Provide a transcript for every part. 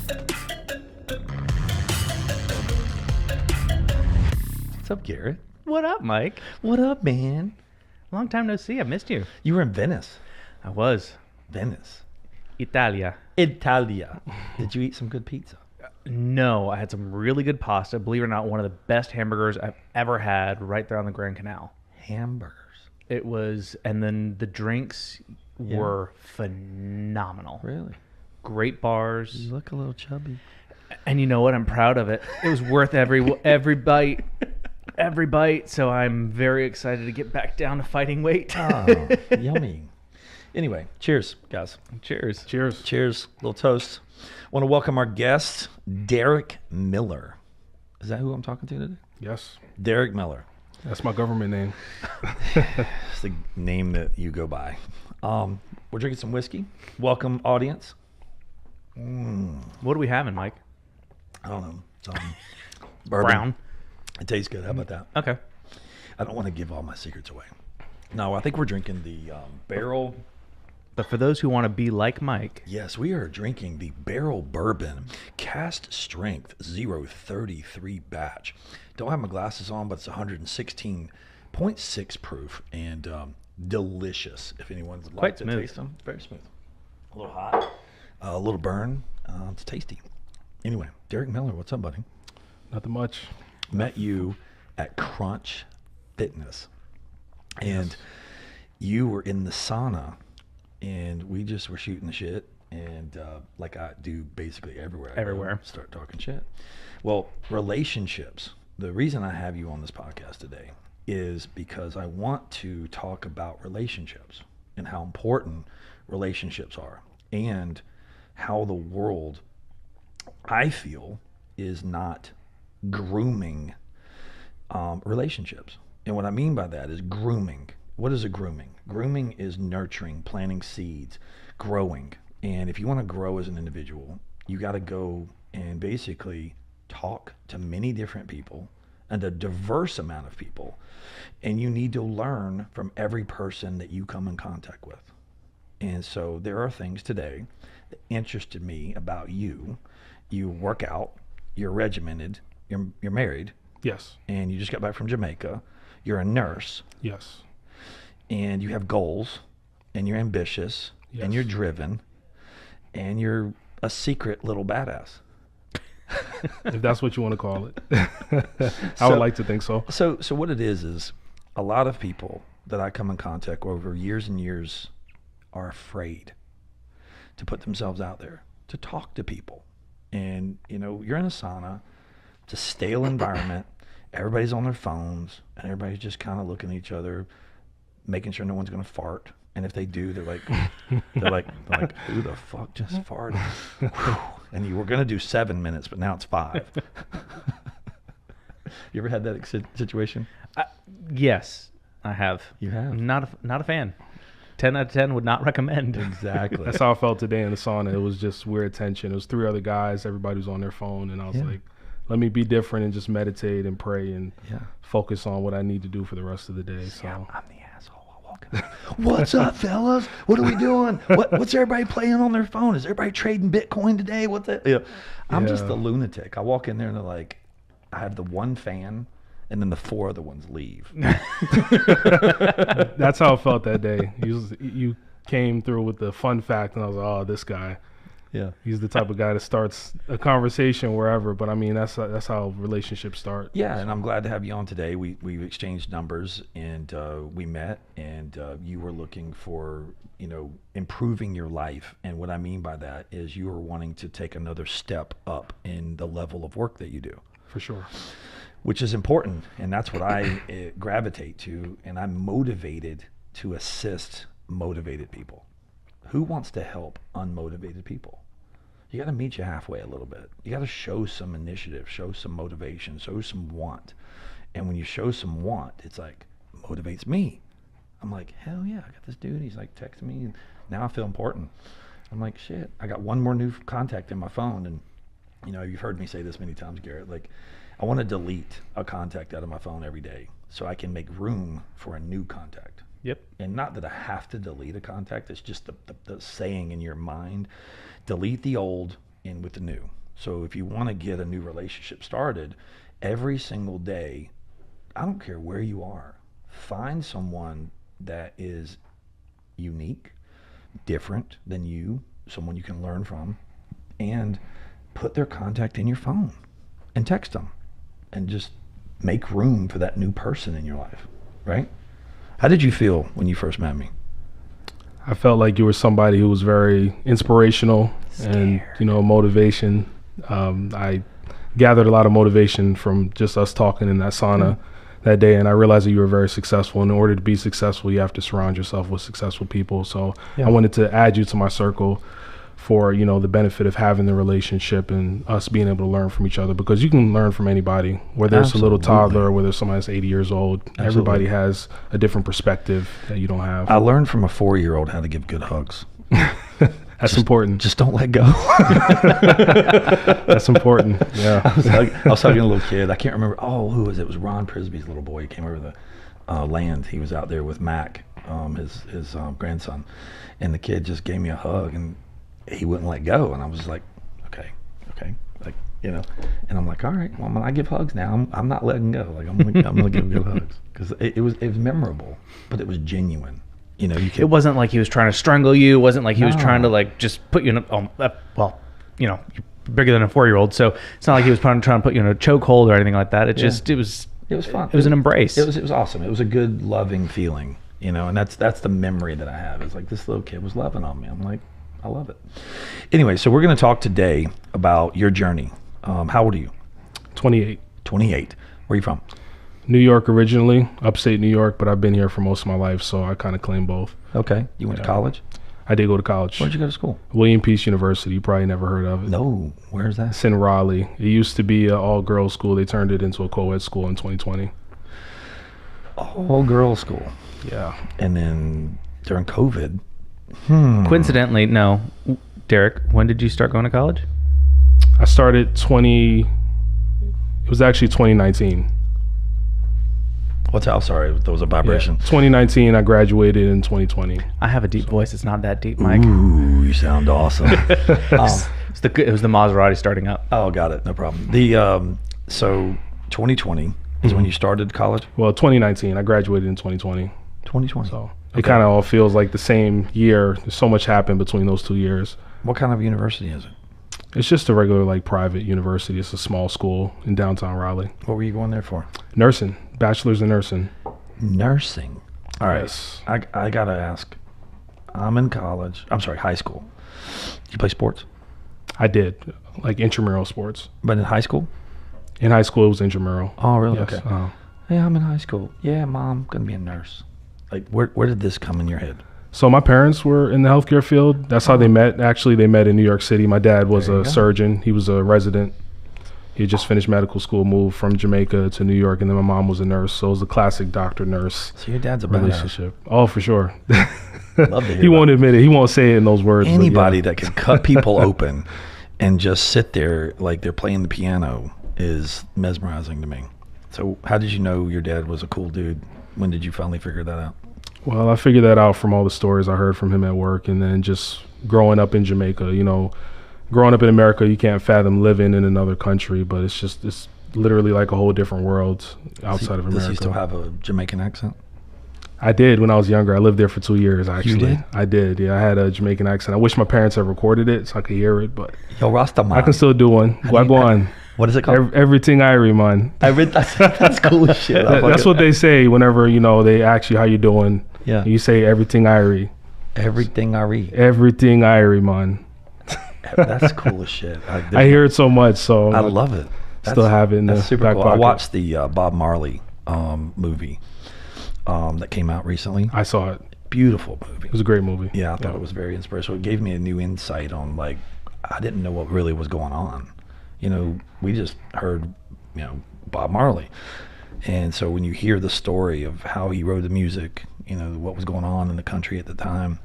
What's up, Garrett? What up, Mike? What up, man? Long time no see. I missed you. You were in Venice. I was. Venice. Italia. Italia. Did you eat some good pizza? No, I had some really good pasta. Believe it or not, one of the best hamburgers I've ever had right there on the Grand Canal. Hamburgers. It was, and then the drinks were phenomenal. Really? Great bars. You look a little chubby. And you know what? I'm proud of it. It was worth every bite. Every bite. So I'm very excited to get back down to fighting weight. Oh, yummy. Anyway, cheers, guys. Cheers. Cheers. Cheers. Little toast. Want to welcome our guest, Dyrek Miller. Is that who I'm talking to today? Yes. Dyrek Miller. That's my government name. It's the name that you go by. We're drinking some whiskey. Welcome, audience. What are we having, Mike? I don't know. Bourbon. Brown. It tastes good. How about that? Okay. I don't want to give all my secrets away. No, I think we're drinking the barrel. But for those who want to be like Mike, Yes, we are drinking the Barrel Bourbon Cast Strength 033 batch. Don't have my glasses on, but it's 116.6 proof and delicious. If anyone's like Quite to smooth. taste them, very smooth. A little hot, a little burn. It's tasty. Anyway, Dyrek Miller, what's up, buddy? Nothing much. Met you at Crunch Fitness, and you were in the sauna, and we just were shooting the shit, and like I do basically everywhere I go, Everywhere. start talking shit. Well, relationships. The reason I have you on this podcast today is because I want to talk about relationships and how important relationships are, and how the world, I feel, is not grooming relationships. And what I mean by that is grooming. What is a grooming? Grooming is nurturing, planting seeds, growing. And if you want to grow as an individual, you got to go and basically talk to many different people and a diverse amount of people. And you need to learn from every person that you come in contact with. And so there are things today that interested me about you. You work out, you're regimented, you're married, Yes. and you just got back from Jamaica. You're a nurse, Yes. and you have goals, and you're ambitious, Yes. and you're driven, and you're a secret little badass. If that's what you want to call it. I would like to think so. So what it is a lot of people that I come in contact with over years and years are afraid to put themselves out there, to talk to people. And, you know, you're in a sauna, it's a stale environment, everybody's on their phones, and everybody's just kind of looking at each other, making sure no one's going to fart. And if they do, they're like, who the fuck just farted? Whew. And you were going to do 7 minutes, but now it's 5. You ever had that situation? yes, I have. You have? Not a fan. 10 out of 10 would not recommend. Exactly. That's how I felt today in the sauna. It was just weird tension. It was 3 other guys. Everybody was on their phone. And I was like, let me be different and just meditate and pray and focus on what I need to do for the rest of the day. So I'm the asshole. I walk in. What's up, fellas? What are we doing? What's everybody playing on their phone? Is everybody trading Bitcoin today? What's that? Yeah. I'm just the lunatic. I walk in there and they're like, I have the one fan, and then the 4 other ones leave. that's how I felt that day. You came through with the fun fact, and I was like, oh, this guy. Yeah. He's the type of guy that starts a conversation wherever. But I mean, that's how relationships start. Yeah, and I'm glad to have you on today. We've exchanged numbers, and we met, and you were looking for, you know, improving your life. And what I mean by that is you were wanting to take another step up in the level of work that you do. For sure. Which is important, and that's what I gravitate to, and I'm motivated to assist motivated people. Who wants to help unmotivated people? You got to meet you halfway a little bit. You got to show some initiative, show some motivation, show some want. And when you show some want, it's like, motivates me. I'm like, hell yeah, I got this dude. He's like texting me, and now I feel important. I'm like, shit, I got one more new contact in my phone. And, you know, you've heard me say this many times, Garrett, like, I want to delete a contact out of my phone every day so I can make room for a new contact. Yep. And not that I have to delete a contact, it's just the saying in your mind, delete the old, and with the new. So if you want to get a new relationship started, every single day, I don't care where you are, find someone that is unique, different than you, someone you can learn from, and put their contact in your phone and text them and just make room for that new person in your life, right? How did you feel when you first met me? I felt like you were somebody who was very inspirational and, motivation. I gathered a lot of motivation from just us talking in that sauna that day, and I realized that you were very successful. In order to be successful, you have to surround yourself with successful people. So I wanted to add you to my circle for, the benefit of having the relationship and us being able to learn from each other, because you can learn from anybody, whether it's a little toddler or whether somebody that's 80 years old. Absolutely. Everybody has a different perspective that you don't have. I learned from a 4-year-old how to give good hugs. That's important. Just don't let go. That's important. Yeah. I was talking to a little kid. I can't remember. Oh, who was it? It was Ron Prisby's little boy. He came over the land. He was out there with Mac, his grandson, and the kid just gave me a hug, and he wouldn't let go. And I was like, okay, like, and I'm like, all right, well, when I give hugs now, I'm not letting go. Like I'm gonna give good hugs, because it was memorable, but it was genuine. It wasn't like he was trying to strangle you. It wasn't like he was trying to like just put you in you're bigger than a 4-year-old, so it's not like he was trying to put you in a chokehold or anything like that. It was fun. It was an embrace. It was awesome. It was a good, loving feeling, and that's the memory that I have. It's like this little kid was loving on me. I'm like, I love it. Anyway, so we're going to talk today about your journey. How old are you? 28. 28. Where are you from? New York originally, upstate New York, but I've been here for most of my life, so I kind of claim both. Okay. You went to college? I did go to college. Where'd you go to school? William Peace University. You probably never heard of it. No. Where's that? It's in Raleigh. It used to be an all-girls school. They turned it into a co-ed school in 2020. All-girls school. Yeah. And then during COVID. Coincidentally, no. Derek, when did you start going to college? I started it was actually 2019. What's that? Sorry, there was a vibration. Yeah. 2019, I graduated in 2020. I have a deep voice. It's not that deep, Mike. Ooh, you sound awesome. It was the Maserati starting up. Oh, got it. No problem. So 2020 is when you started college? Well, 2019. I graduated in 2020. 2020. So it kind of all feels like the same year. There's so much happened between those 2 years. What kind of university is it? It's just a regular private university. It's a small school in downtown Raleigh. What were you going there for? Nursing. Bachelor's in nursing. Nursing. All right. Yes. I got to ask. I'm in college. I'm sorry, high school. You play sports? I did, like intramural sports. But in high school? In high school, it was intramural. Oh, really? Yes. Okay. Hey, I'm in high school. Yeah, Mom, going to be a nurse. Like, where did this come in your head? So my parents were in the healthcare field. That's how they met. Actually, they met in New York City. My dad was a surgeon. He was a resident. He had just finished medical school, moved from Jamaica to New York, and then my mom was a nurse. So it was a classic doctor-nurse So your dad's a relationship. Oh, for sure. Love to hear He won't admit it. He won't say it in those words. Anybody that can cut people open and just sit there like they're playing the piano is mesmerizing to me. So how did you know your dad was a cool dude? When did you finally figure that out? Well, I figured that out from all the stories I heard from him at work, and then just growing up in Jamaica. Growing up in America, you can't fathom living in another country, but it's literally like a whole different world outside of America. Does he still have a Jamaican accent? I did when I was younger. I lived there for 2 years, actually. You did? I did, yeah. I had a Jamaican accent. I wish my parents had recorded it so I could hear it, but Yo, Rastaman. I can still do one. Wagwan. What is it called? Everything Irie, man. That's cool as shit. That's what they say whenever, they ask you how you doing. Yeah. You say everything Irie. Everything I read. Everything Irie, man. That's cool as shit. I hear it so much, so I love it. Still have it in the super back cool. pocket. I watched the Bob Marley movie that came out recently. I saw it. Beautiful movie. It was a great movie. Yeah, I thought it was very inspirational. It gave me a new insight on I didn't know what really was going on. We just heard, Bob Marley. And so when you hear the story of how he wrote the music, what was going on in the country at the time,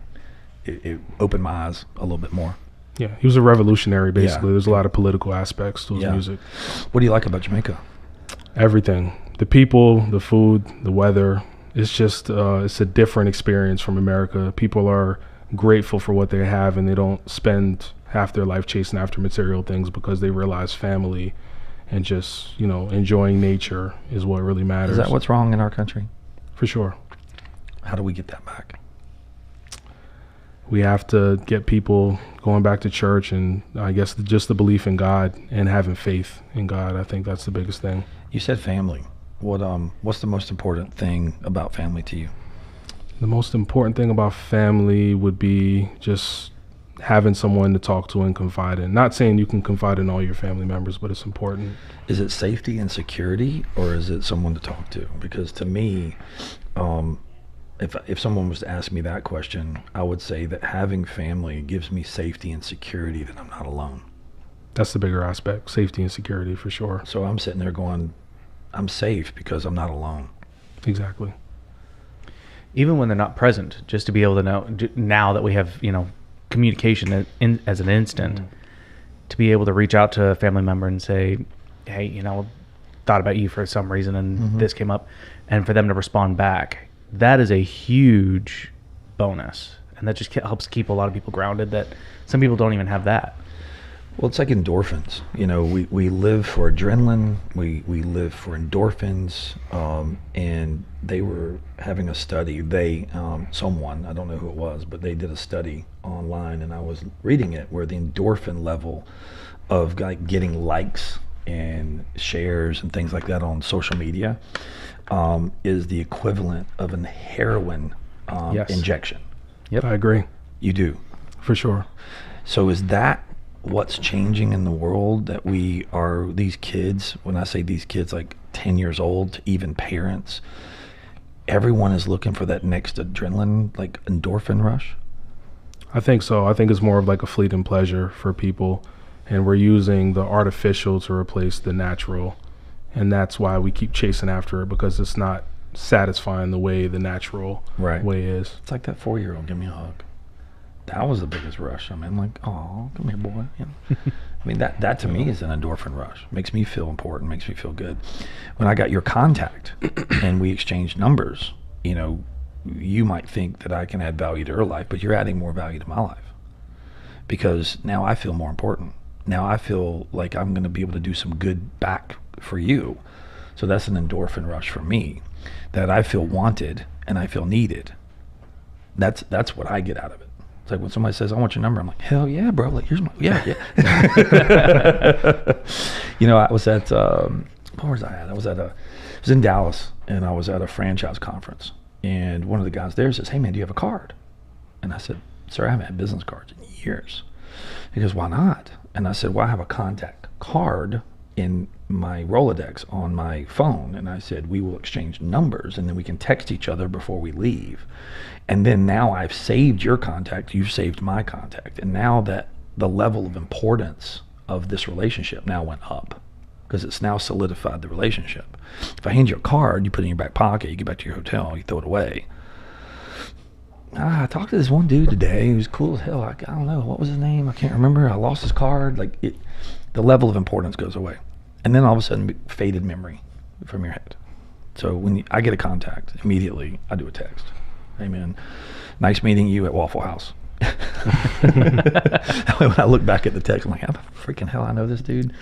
it opened my eyes a little bit more. Yeah, he was a revolutionary, basically. There's a lot of political aspects to his music. What do you like about Jamaica? Everything. The people, the food, the weather. It's just, it's a different experience from America. People are grateful for what they have, and they don't spend half their life chasing after material things, because they realize family and just, you know, enjoying nature is what really matters. Is that what's wrong in our country? For sure. How do we get that back? We have to get people going back to church, and I guess just the belief in God and having faith in God. I think that's the biggest thing. You said family. What's the most important thing about family to you? The most important thing about family would be just having someone to talk to and confide in. Not saying you can confide in all your family members, but it's important. Is it safety and security, or is it someone to talk to? Because to me, if someone was to ask me that question, I would say that having family gives me safety and security that I'm not alone. That's the bigger aspect, safety and security, for sure. So I'm sitting there going, I'm safe because I'm not alone. Exactly. Even when they're not present, just to be able to know, now that we have, you know, communication as an instant, to be able to reach out to a family member and say, hey, you know, thought about you for some reason and this came up, and for them to respond back, that is a huge bonus. And that just helps keep a lot of people grounded, that some people don't even have that. Well, it's like endorphins. You know, we live for adrenaline, we live for endorphins, and they were having a study. Someone, I don't know who it was, but they did a study online, and I was reading it, where the endorphin level of like getting likes and shares and things like that on social media is the equivalent of a heroin injection. Yep, I agree. You do? For sure. So is that what's changing in the world, that we are, these kids, when I say these kids, like 10 years old to even parents, everyone is looking for that next adrenaline, like endorphin rush? I think so. I think it's more of like a fleeting pleasure for people, and we're using the artificial to replace the natural, and that's why we keep chasing after it, because it's not satisfying the way the natural way is. It's like that 4-year-old, give me a hug. That was the biggest rush. I mean, like, oh, come here, boy. You know? I mean, that to me is an endorphin rush. Makes me feel important, makes me feel good. When I got your contact and we exchanged numbers, you know, you might think that I can add value to her life, but you're adding more value to my life, because now I feel more important. Now I feel like I'm going to be able to do some good back for you. So that's an endorphin rush for me, that I feel wanted and I feel needed. That's what I get out of it. It's like when somebody says, I want your number, I'm like, hell yeah, bro. Like, here's my, yeah. You know, I was at, where was I at? I was in Dallas, and I was at a franchise conference, and one of the guys there says, hey man, do you have a card? And I said, sir, I haven't had business cards in years. He goes, why not? And I said, well, I have a contact card in my Rolodex on my phone. And I said, we will exchange numbers, and then we can text each other before we leave. And then now I've saved your contact, you've saved my contact. And now that the level of importance of this relationship now went up, because it's now solidified the relationship. If I hand you a card, you put it in your back pocket, you get back to your hotel, you throw it away. I talked to this one dude today. He was cool as hell. I don't know, what was his name? I can't remember. I lost his card. Like, the level of importance goes away. And then all of a sudden, faded memory from your head. So when I get a contact, immediately I do a text. Hey man, nice meeting you at Waffle House. When I look back at the text, I'm like, how the freaking hell I know this dude?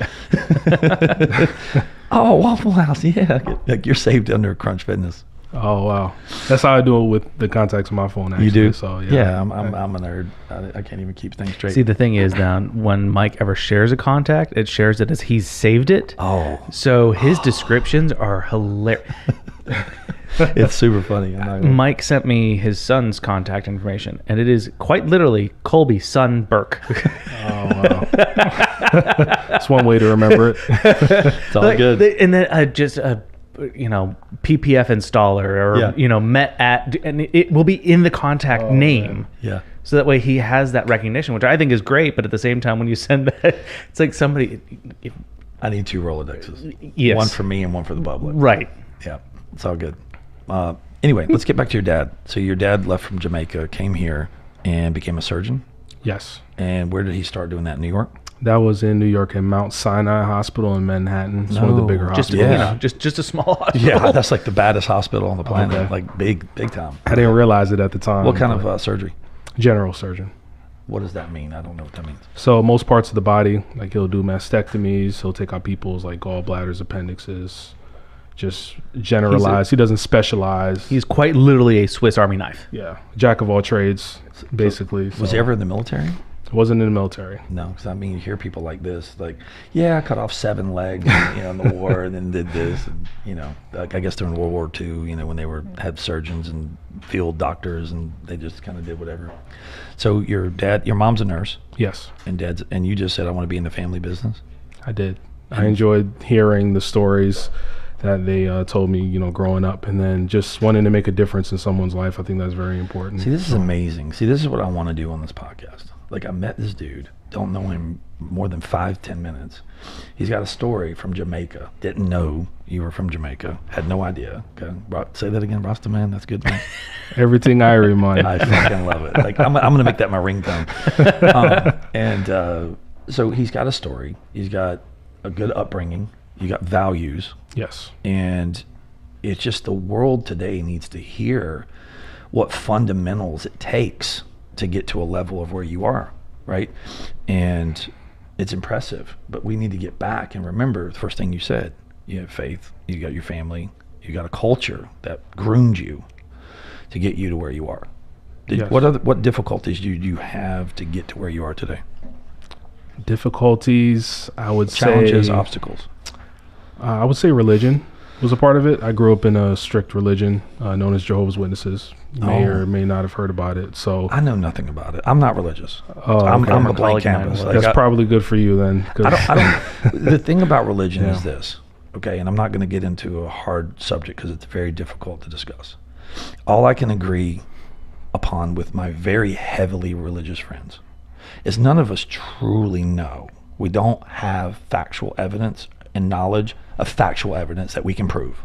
Oh, Waffle House, yeah. Like, you're saved under Crunch Fitness. Oh wow, that's how I do it with the contacts on my phone. Actually. You do? So yeah, I'm a nerd. I can't even keep things straight. See, the thing is, now when Mike ever shares a contact, it shares it as he's saved it. Oh, so his descriptions are hilarious. It's super funny. Mike sent me his son's contact information, and it is quite literally Colby's son, Burke. Oh wow, that's one way to remember it. It's all good. And then just you know, PPF installer, or you know, met at, and it will be in the contact name. Man. Yeah. So that way he has that recognition, which I think is great. But at the same time, when you send that, it's like somebody. I need 2 Rolodexes. Yes. One for me and one for the public. Right. Yeah. It's all good. Anyway, let's get back to your dad. So your dad left from Jamaica, came here, and became a surgeon? Yes. And where did he start doing that? In New York? That was in New York, in Mount Sinai Hospital in Manhattan. It's one of the bigger hospitals. You know, just a small hospital. Yeah, that's like the baddest hospital on the planet. Okay. Like big time. I didn't realize it at the time. What kind of surgery? General surgeon. What does that mean? I don't know what that means. So most parts of the body, like he'll do mastectomies, he'll take out people's like gallbladders, appendixes, just generalize. He doesn't specialize. He's quite literally a Swiss Army knife. Yeah, jack of all trades, basically. Was he ever in the military? Wasn't in the military. No, because I mean, you hear people like this, like, yeah, I cut off 7 legs, in the war, and then did this, and, like, I guess during World War II, when they had surgeons and field doctors, and they just kind of did whatever. So your mom's a nurse. Yes. And you just said, I want to be in the family business. I did. I enjoyed hearing the stories that they told me, growing up, and then just wanting to make a difference in someone's life. I think that's very important. See, this is amazing. See, this is what I want to do on this podcast. Like, I met this dude, don't know him more than 5-10 minutes. He's got a story from Jamaica. Didn't know you were from Jamaica. Had no idea. Okay. Say that again, Rasta man. That's good, man. Everything I remind. I fucking love it. Like, I'm going to make that my ringtone. So he's got a story. He's got a good upbringing. You got values. Yes. And it's just the world today needs to hear what fundamentals it takes to get to a level of where you are, right? And it's impressive, but we need to get back and remember the first thing you said. You have faith, you got your family, you got a culture that groomed you to get you to where you are. Yes. What difficulties do you have to get to where you are today? Difficulties, I would Challenges, say. obstacles. I would say religion was a part of it. I grew up in a strict religion known as Jehovah's Witnesses. May or may not have heard about it. So I know nothing about it. I'm not religious. Oh, I'm okay. a blank canvas. That's probably good for you then. I don't. The thing about religion is this, okay? And I'm not going to get into a hard subject because it's very difficult to discuss. All I can agree upon with my very heavily religious friends is none of us truly know. We don't have factual evidence and knowledge of factual evidence that we can prove.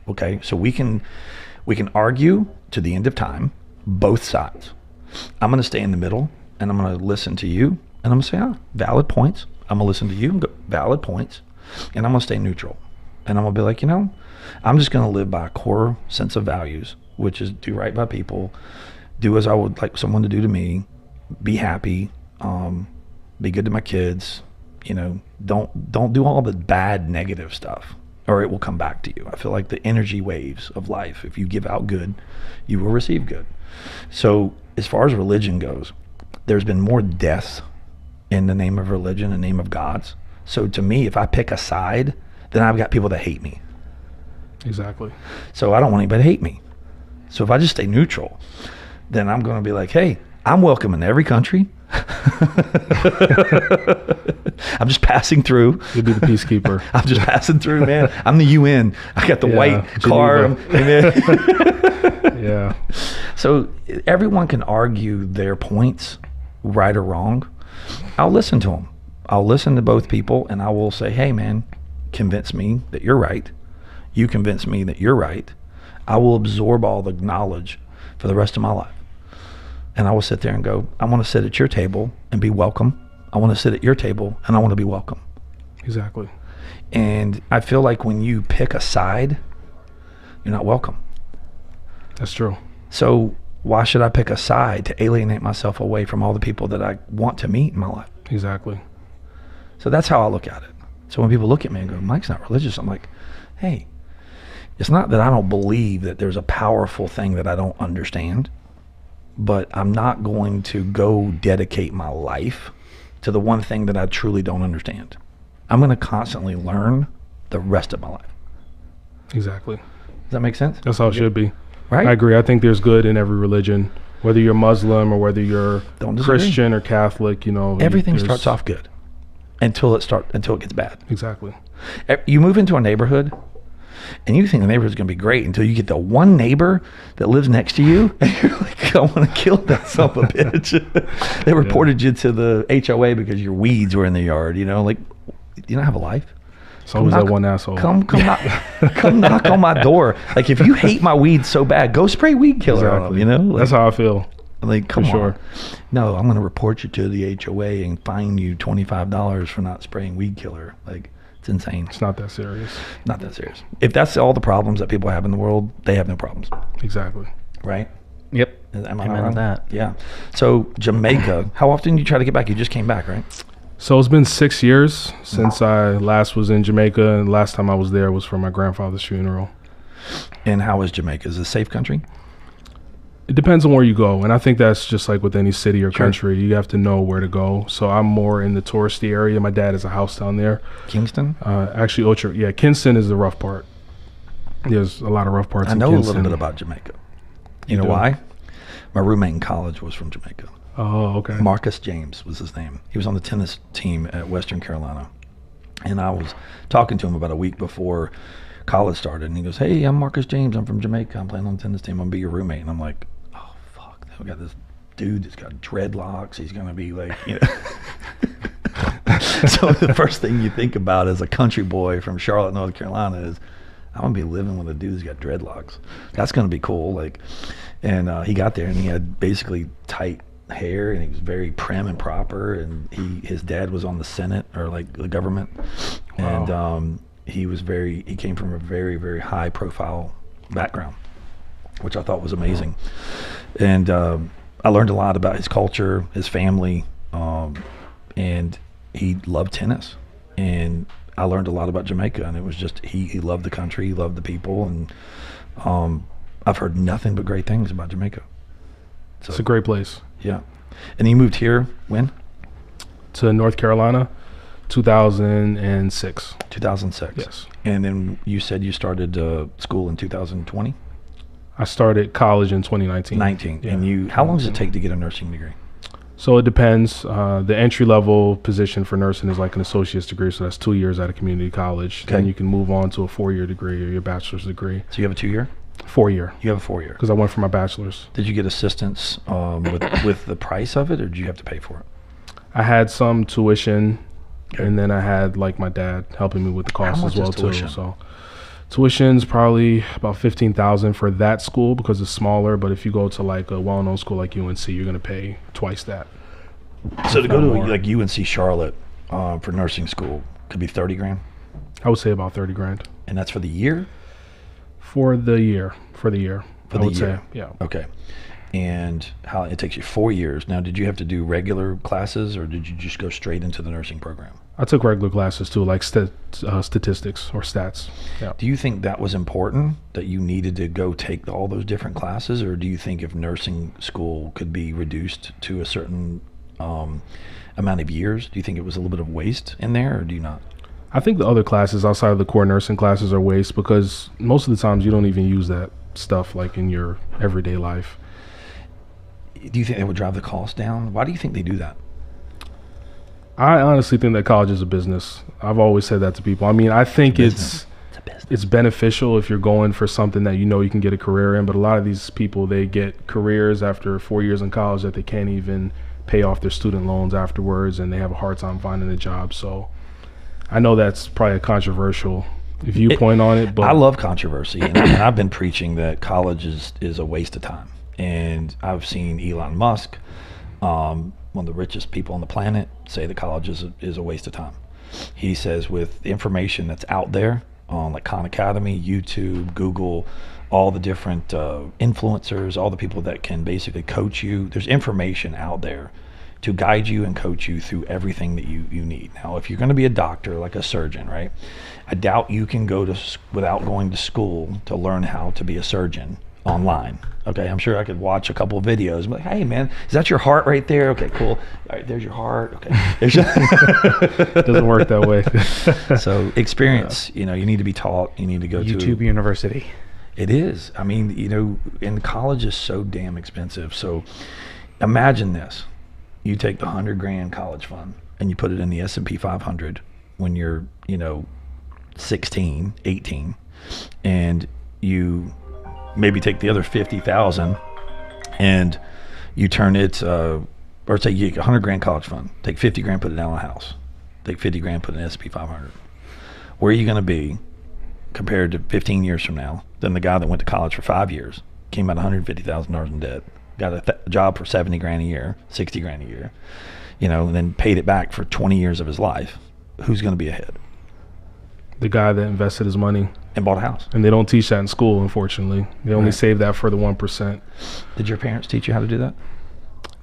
Okay, so we can argue to the end of time, both sides. I'm going to stay in the middle, and I'm going to listen to you, and I'm going to say, valid points. I'm going to listen to you and go, valid points, and I'm going to stay neutral. And I'm going to be like, I'm just going to live by a core sense of values, which is do right by people, do as I would like someone to do to me, be happy, be good to my kids, don't do all the bad negative stuff, or it will come back to you. I feel like the energy waves of life, if you give out good, you will receive good. So as far as religion goes, there's been more death in the name of religion, in the name of gods. So to me, if I pick a side, then I've got people that hate me. Exactly. So I don't want anybody to hate me. So if I just stay neutral, then I'm going to be like, hey, I'm welcome in every country. I'm just passing through. You'll be the peacekeeper. I'm just passing through, man. I'm the UN. I got the white car. Yeah. So everyone can argue their points, right or wrong. I'll listen to them. I'll listen to both people, and I will say, hey, man, convince me that you're right. You convince me that you're right. I will absorb all the knowledge for the rest of my life. And I will sit there and go, I want to sit at your table and be welcome. I want to sit at your table and I want to be welcome. Exactly. And I feel like when you pick a side, you're not welcome. That's true. So why should I pick a side to alienate myself away from all the people that I want to meet in my life? Exactly. So that's how I look at it. So when people look at me and go, Mike's not religious, I'm like, hey, it's not that I don't believe that there's a powerful thing that I don't understand, but I'm not going to go dedicate my life to the one thing that I truly don't understand. I'm going to constantly learn the rest of my life. Exactly. Does that make sense? That's how it should be. Right? I agree. I think there's good in every religion, whether you're Muslim or whether you're Christian or Catholic. Everything starts off good until it gets bad. Exactly. You move into a neighborhood and you think the neighborhood's going to be great until you get the one neighbor that lives next to you and you're like, I want to kill that son of a bitch. They reported you to the HOA because your weeds were in the yard. Like, you don't have a life. So was that one asshole. Come knock on my door. Like, if you hate my weeds so bad, go spray weed killer on them, Like, that's how I feel. Like, come on. Sure. No, I'm going to report you to the HOA and fine you $25 for not spraying weed killer. Like, it's insane. It's not that serious. Not that serious. If that's all the problems that people have in the world, they have no problems. Exactly. Right? Yep. Am I Amen wrong? to that. Yeah. So Jamaica, how often do you try to get back? You just came back, right? So it's been 6 years since I last was in Jamaica, and last time I was there was for my grandfather's funeral. And how is Jamaica? Is it a safe country? It depends on where you go, and I think that's just like with any city or Sure. country. You have to know where to go. So I'm more in the touristy area. My dad has a house down there. Kingston? Actually, Ocho. Yeah, Kingston is the rough part. There's a lot of rough parts I in know a Kingston. little bit about Jamaica. You know do? why? My roommate in college was from Jamaica. Oh, okay. Marcus James was his name. He was on the tennis team at Western Carolina. And I was talking to him about a week before college started. And he goes, hey, I'm Marcus James. I'm from Jamaica. I'm playing on the tennis team. I'm going to be your roommate. And I'm like, oh, fuck. We got this dude that's got dreadlocks. He's going to be like, you know. So the first thing you think about as a country boy from Charlotte, North Carolina is, I'm going to be living with a dude who's got dreadlocks. That's going to be cool. Like, and he got there and he had basically tight hair and he was very prim and proper, and his dad was on the Senate or like the government. Wow. And he came from a very, very high profile background, which I thought was amazing. And I learned a lot about his culture, his family, and he loved tennis. And I learned a lot about Jamaica, and it was just he loved the country, he loved the people, and I've heard nothing but great things about Jamaica. So, It's a great place. yeah. And he moved here when? To North Carolina, 2006. 2006. Yes. And then you said you started school in 2020? I started college in 2019. 19. Yeah. And how long does it take to get a nursing degree? So it depends. The entry level position for nursing is like an associate's degree, so that's 2 years at a community college. Okay. Then you can move on to a 4-year degree or your bachelor's degree. So you have a 2-year? 4-year, You have a 4-year. because I went for my bachelor's. Did you get assistance with the price of it, or did you have to pay for it? I had some tuition, Okay. and then I had like my dad helping me with the cost much as well is tuition? too. So tuition's probably about $15,000 for that school because it's smaller. But if you go to like a well-known school like UNC, you're gonna pay twice that. So to go to more. like UNC Charlotte for nursing school could be 30 grand, I would say about 30 grand and that's for the year? for the year. For the year, For I the would year. say, yeah. Okay. And how it takes you 4 years. Now, did you have to do regular classes, or did you just go straight into the nursing program? I took regular classes too, like statistics or stats. Yeah. Do you think that was important, that you needed to go take all those different classes, or do you think if nursing school could be reduced to a certain amount of years, do you think it was a little bit of waste in there, or do you not? I think the other classes outside of the core nursing classes are waste because most of the times you don't even use that stuff like in your everyday life. Do you think they would drive the cost down? Why do you think they do that? I honestly think that college is a business. I've always said that to people. I mean, I think It's a business. it's beneficial if you're going for something that you know you can get a career in, but a lot of these people, they get careers after 4 years in college that they can't even pay off their student loans afterwards, and they have a hard time finding a job. So I know that's probably a controversial viewpoint on it, but I love controversy, and I've been preaching that college is a waste of time. And I've seen Elon Musk, one of the richest people on the planet, say that college is a waste of time. He says with the information that's out there on like Khan Academy, YouTube, Google, all the different influencers, all the people that can basically coach you, there's information out there to guide you and coach you through everything that you need. Now, if you're going to be a doctor, like a surgeon, right? I doubt you can go to without going to school to learn how to be a surgeon online. Okay, I'm sure I could watch a couple of videos and be like, hey man, is that your heart right there? Okay, cool. All right, there's your heart. Okay. it doesn't work that way. So experience, you need to be taught. You need to go YouTube to University. It is. I mean, and college is so damn expensive. So imagine this. You take the $100 grand college fund and you put it in the S&P 500 when you're, 16, 18, and you maybe take the other 50,000 and you turn it, or say you get $100 grand college fund, take 50 grand, put it down on a house, take 50 grand, put it in S&P 500. Where are you going to be compared to 15 years from now than the guy that went to college for 5 years, came out $150,000 in debt, got a job for 70 grand a year, 60 grand a year, and then paid it back for 20 years of his life? Who's going to be ahead? The guy that invested his money And bought a house. And they don't teach that in school, unfortunately. They only save that for the 1%. Did your parents teach you how to do that?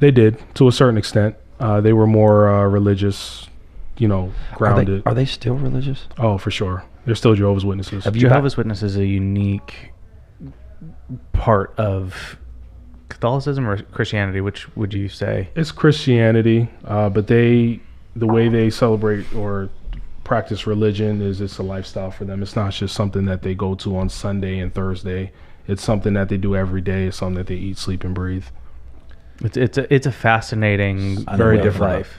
They did, to a certain extent. They were more religious, grounded. Are they still religious? Oh, for sure. They're still Jehovah's Witnesses. Jehovah's Witnesses is a unique part of Catholicism or Christianity. Which would you say? It's Christianity, but the way they celebrate or practice religion is it's a lifestyle for them. It's not just something that they go to on Sunday and Thursday. It's something that they do every day. It's something that they eat, sleep, and breathe. It's a fascinating, very different life.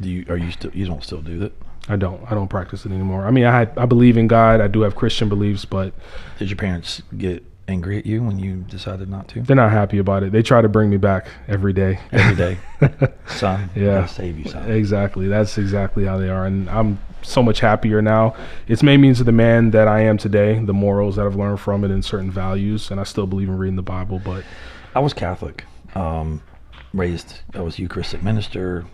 You don't still do that? I don't practice it anymore. I mean, I believe in God. I do have Christian beliefs, but did your parents get angry at you when you decided not to? They're not happy about it. They try to bring me back every day. Every day, son. Yeah, gotta save you, son. Exactly. That's exactly how they are, and I'm so much happier now. It's made me into the man that I am today. The morals that I've learned from it and certain values, and I still believe in reading the Bible. But I was Catholic, I was Eucharistic minister.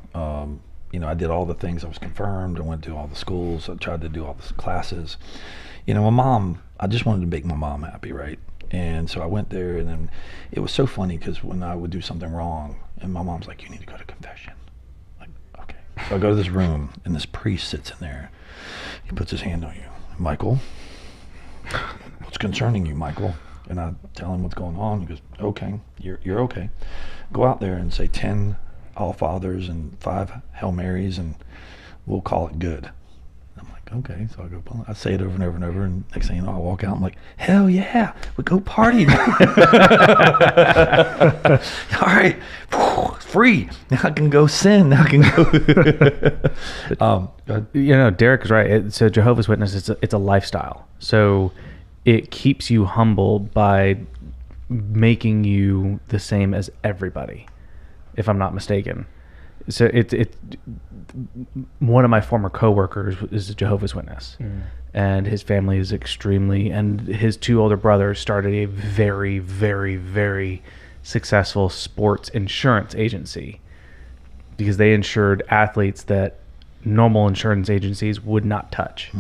I did all the things. I was confirmed. I went to all the schools. I tried to do all the classes. My mom, I just wanted to make my mom happy, right? And so I went there, and then it was so funny because when I would do something wrong, and my mom's like, "You need to go to confession." Like, okay. So I go to this room, and this priest sits in there. He puts his hand on you. Michael, what's concerning you, Michael? And I tell him what's going on. He goes, "Okay, you're okay. Go out there and say 10 All Fathers and 5 Hail Marys, and we'll call it good." I'm like, okay. So I go, I say it over and over and over, and next thing you know, I walk out. I'm like, hell yeah, we go party now. All right, free. Now I can go sin. Now I can go. Derek is right. So Jehovah's Witness, it's a lifestyle. So it keeps you humble by making you the same as everybody, if I'm not mistaken. So one of my former coworkers is a Jehovah's Witness, and his family is and his 2 older brothers started a very, very, very successful sports insurance agency because they insured athletes that normal insurance agencies would not touch.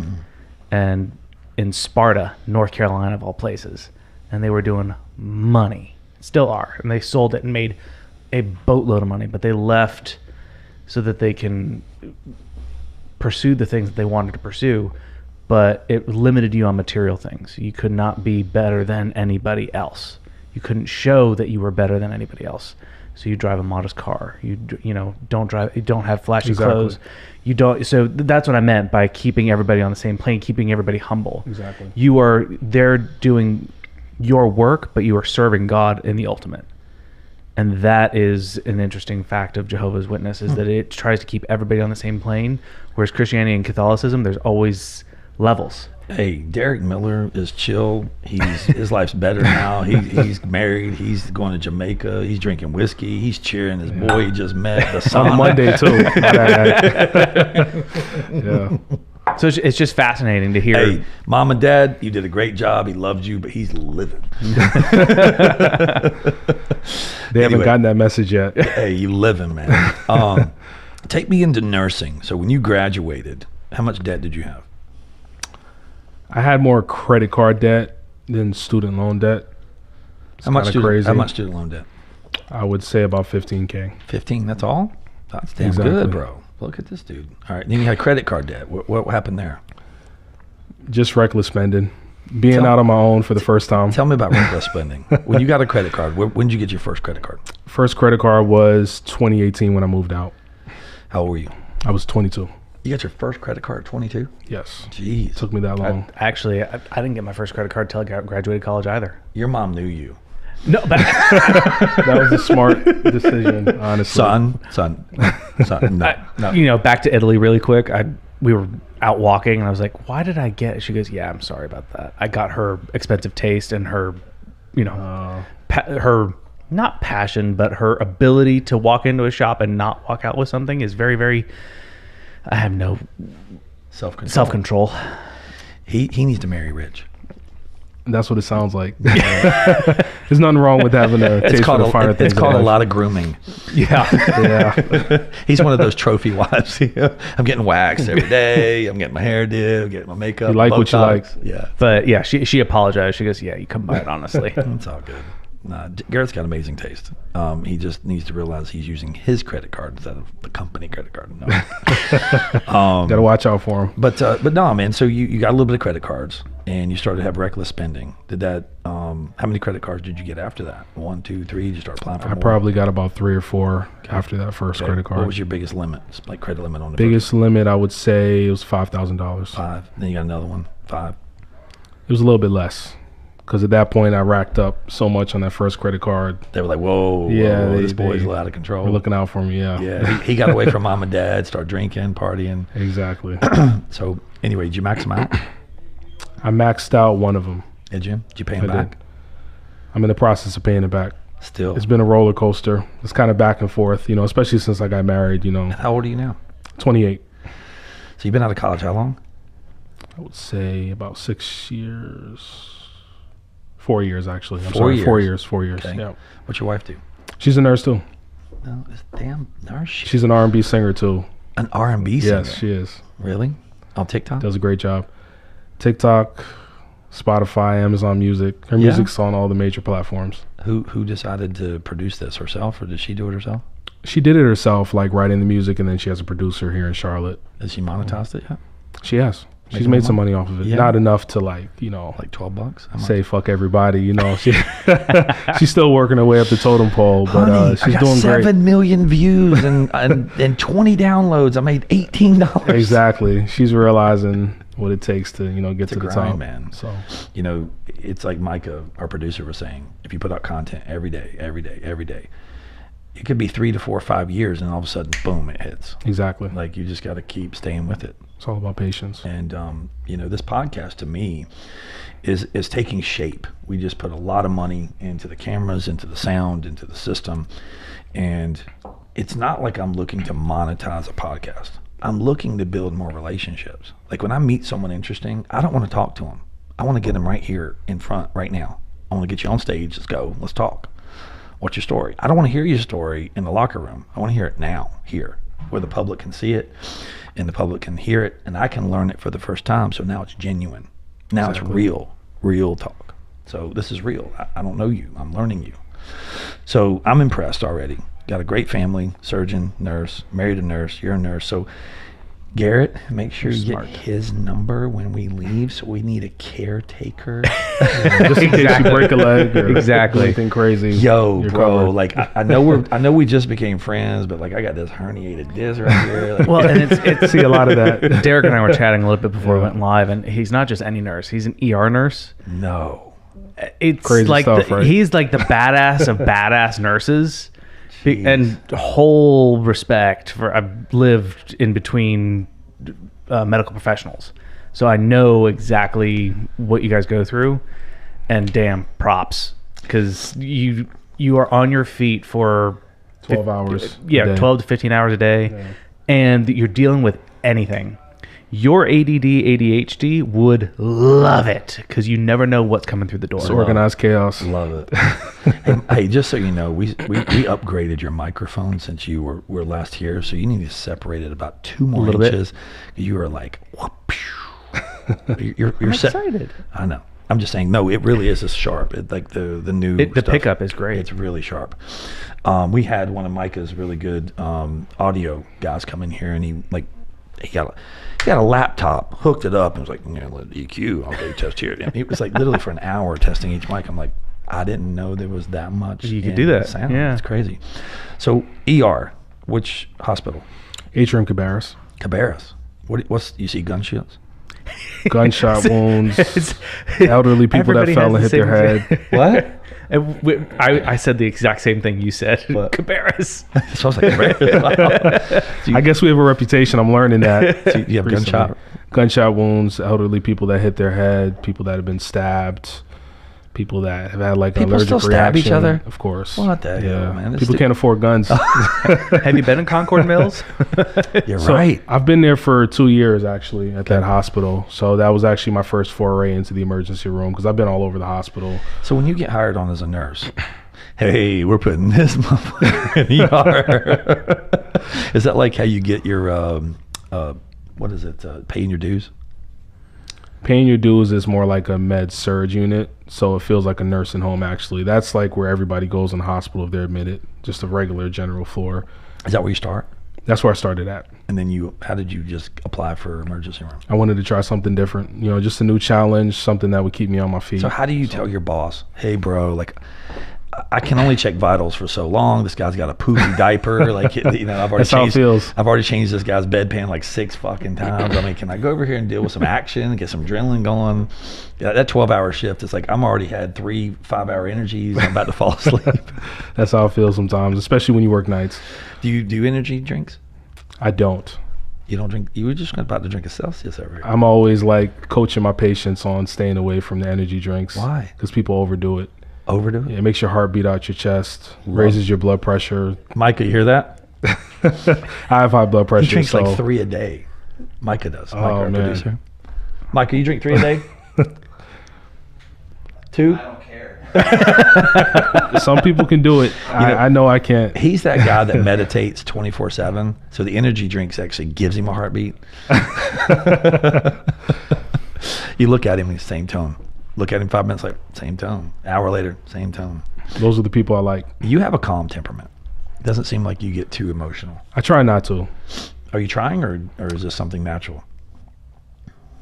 And in Sparta, North Carolina, of all places, and they were doing money, still are, and they sold it and made a boatload of money, but they left so that they can pursue the things that they wanted to pursue, but it limited you on material things. You could not be better than anybody else. You couldn't show that you were better than anybody else. So you drive a modest car. You don't have flashy clothes. You don't. So that's what I meant by keeping everybody on the same plane, keeping everybody humble. Exactly. They're doing your work, but you are serving God in the ultimate. And that is an interesting fact of Jehovah's Witness, is that it tries to keep everybody on the same plane, whereas Christianity and Catholicism, there's always levels. Hey, Dyrek Miller is chill. His life's better now. He's married. He's going to Jamaica. He's drinking whiskey. He's cheering his boy he just met. The sauna. On Monday too. Yeah. So it's just fascinating to hear. Hey, mom and dad, you did a great job. He loved you, but he's living. They haven't gotten that message yet. Hey, you living, man. Take me into nursing. So when you graduated, how much debt did you have? I had more credit card debt than student loan debt. How much student loan debt? I would say about $15K. 15, that's all? That's damn good, bro. Look at this dude. All right, then you had credit card debt. What happened there? Just reckless spending. Being out on my own for the first time. Tell me about reckless spending. When you got a credit card, when did you get your first credit card? First credit card was 2018 when I moved out. How old were you? I was 22. You got your first credit card at 22? Yes. Jeez. It took me that long. I didn't get my first credit card until I graduated college either. Your mom knew you. No, but that was a smart decision, honestly. Son, no. Back to Italy really quick. We were out walking, and I was like, "Why did I get?" She goes, "Yeah, I'm sorry about that. I got her expensive taste and her, her not passion, but her ability to walk into a shop and not walk out with something is very, very. I have no self-control. Self-control. He needs to marry rich. That's what it sounds like. There's nothing wrong with having a taste for the finer things. It's called a lot of grooming. Yeah. He's one of those trophy wives. I'm getting waxed every day. I'm getting my hair did. I'm getting my makeup. You like what you like. Yeah. But yeah, she apologized. She goes, yeah, you come by it honestly. It's all good. Nah, Garrett's got amazing taste. He just needs to realize he's using his credit card instead of the company credit card. No. Gotta watch out for him. But no, man. So you got a little bit of credit cards, and you started to have reckless spending. Did that? How many credit cards did you get after that? 1, 2, 3? Did you start applying for more? I probably got about 3 or 4 after that first credit card. What was your biggest limit? Like credit limit on the biggest limit? I would say it was $5,000. 5. Then you got another one. 5. It was a little bit less. Because at that point, I racked up so much on that first credit card. They were like, whoa, this boy's a lot out of control. We're looking out for me, yeah. Yeah, he got away from mom and dad, started drinking, partying. Exactly. So, anyway, did you max them out? I maxed out one of them. Did you? Did you pay him back? I'm in the process of paying it back. Still? It's been a roller coaster. It's kind of back and forth, especially since I got married, How old are you now? 28. So, you've been out of college how long? I would say about 6 years. 4 years, actually. I'm 4 sorry, years. 4 years. 4 years. Okay. Yeah. What's your wife do? She's a nurse too. No, this damn nurse. She's an R&B singer too. An R&B singer? Yes, she is. Really? On TikTok? Does a great job. TikTok, Spotify, Amazon Music. Her music's on all the major platforms. Who decided to produce this, herself, or did she do it herself? She did it herself, like writing the music, and then she has a producer here in Charlotte. Has she monetized it yet? She has. She's Making made some money off of it. Yeah. Not enough to like $12? say fuck everybody. She's still working her way up the totem pole, but Honey, she's I got doing great. 7 million views and 20 downloads. I made $18. Exactly. She's realizing what it takes to get to the grind, top, man. So it's like Micah, our producer, was saying. If you put out content every day, it could be 3 to 4 or 5 years, and all of a sudden, boom, it hits. Exactly. Like you just got to keep staying with it. It's all about patience. And this podcast to me is taking shape. We just put a lot of money into the cameras, into the sound, into the system, and it's not like I'm looking to monetize a podcast. I'm looking to build more relationships. Like when I meet someone interesting, I don't want to talk to them. I want to get them right here in front, right now. I want to get you on stage. Let's go. Let's talk. What's your story? I don't want to hear your story in the locker room. I want to hear it now, here, where the public can see it and the public can hear it, and I can learn it for the first time. So now it's genuine. Now It's real talk. So this is real. I don't know you. I'm learning you. So I'm impressed already. Got a great family, surgeon, nurse, married a nurse, you're a nurse. So Garrett, make sure you get his number when we leave. So we need a caretaker. Just in case you break a leg or anything crazy. Yo, bro, covered. like I know we just became friends, but like I got this herniated disc right here. Like, Well, and it's See a lot of that. Derek and I were chatting a little bit before we went live, and he's not just any nurse; he's an ER nurse. no. It's Crazy like stuff, right? he's like the badass of badass nurses. Jeez. And whole respect for I've lived in between medical professionals, so I know exactly what you guys go through. And damn, props, because you are on your feet for 12 hours. Yeah, a day. 12 to 15 hours a day, and you're dealing with anything. Your ADD, ADHD would love it because you never know what's coming through the door. It's organized chaos. Love it. Hey, just so you know, we upgraded your microphone since you were last here, so you need to separate it about 2 more little bit. inches. You are like, whoop, pew. You're I'm set. excited. I know. I'm just saying, no, it really is sharp. It, like the new The stuff, pickup is great. It's really sharp. We had one of Micah's really good audio guys come in here, and he got a laptop, hooked it up, and was like, EQ, I'll go test here. And it was like literally for an hour testing each mic. I'm like, I didn't know there was that much. You could do that. Sound. Yeah. It's crazy. So ER, which hospital? Atrium Cabarrus. Cabarrus. What's you see gunshots? Gunshot wounds. Elderly people that Everybody fell and has hit the their same head. What? I said the exact same thing you said. What? Cabarrus. So I was like, wow. So I guess we have a reputation. I'm learning that. you have Gunshot wounds, elderly people that hit their head, people that have been stabbed, people that have had like an People allergic still stab reaction. each other? Of course. What the hell, man? This People stu- can't afford guns. Have you been in Concord Mills? You're So, right. I've been there for 2 years actually at that hospital. So that was actually my first foray into the emergency room because I've been all over the hospital. So when you get hired on as a nurse, hey, we're putting this motherfucker in the ER. Is that like how you get your, what is it, paying your dues? Paying your dues is more like a med surge unit. So it feels like a nursing home actually. That's like where everybody goes in the hospital if they're admitted. Just a regular general floor. Is that where you start? That's where I started at. And then how did you just apply for emergency room? I wanted to try something different, just a new challenge, something that would keep me on my feet. So how do you tell your boss, hey bro, like I can only check vitals for so long. This guy's got a poopy diaper. Like, I've already That's how it feels. I've already changed this guy's bedpan like 6 fucking times. I mean, can I go over here and deal with some action, get some adrenaline going? Yeah, that 12-hour shift, it's like I'm already had 3 5-hour energies. I'm about to fall asleep. That's how it feels sometimes, especially when you work nights. Do you do energy drinks? I don't. You don't drink? You were just about to drink a Celsius over here. I'm always like coaching my patients on staying away from the energy drinks. Why? Because people overdo it. Overdo it? Yeah, it makes your heart beat out your chest, raises your blood pressure. Micah, you hear that? I have high blood He pressure. drinks so like 3 a day. Micah does. Micah, our man. producer. Micah, you drink 3 a day? 2? I don't care. some people can do it. I know I can't. He's that guy that meditates 24/7. So the energy drinks actually gives him a heartbeat. You look at him, he's same tone. Look at him 5 minutes, like same tone. Hour later, same tone. Those are the people I like. You have a calm temperament. It doesn't seem like you get too emotional. I try not to. Are you trying, or is this something natural?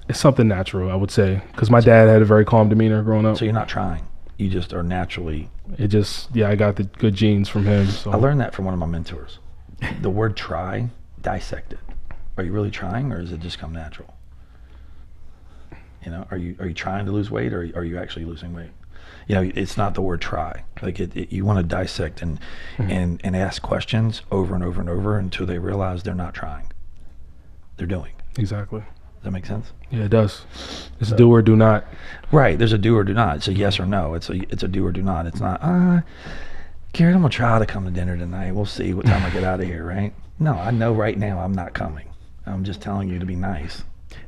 It's something natural, I would say, because my dad had a very calm demeanor growing up. So you're not trying. You just are naturally. It just, I got the good genes from him. So I learned that from one of my mentors. The word try, dissect it. Are you really trying, or does it just come natural? Are you trying to lose weight, or are you actually losing weight? It's not the word try. Like you want to dissect and ask questions over and over and over until they realize they're not trying. They're doing. Exactly. Does that make sense? Yeah, it does. It's do or do not. Right. There's a do or do not. It's a yes or no. It's a do or do not. It's not, Garrett, I'm going to try to come to dinner tonight. We'll see what time I get out of here, right? No, I know right now I'm not coming. I'm just telling you to be nice.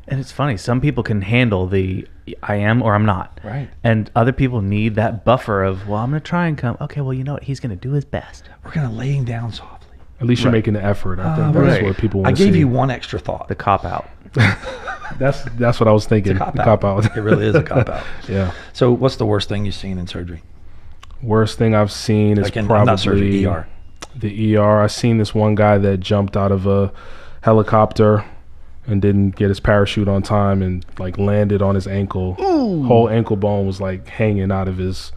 And it's funny, some people can handle the I am or I'm not. Right. And other people need that buffer of, well, I'm going to try and come. Okay, well, you know what? He's going to do his best. We're going to lay him down softly. At least you're making the effort. I think that's right. what people I want to see. gave you one extra thought. The cop out. That's what I was thinking. It's a The cop out. It really is a cop out. Yeah. So what's the worst thing you've seen in surgery? Worst thing I've seen is Like probably not surgery, ER. The ER. I seen this one guy that jumped out of a helicopter and didn't get his parachute on time and like landed on his ankle. Ooh. Whole ankle bone was like hanging out of his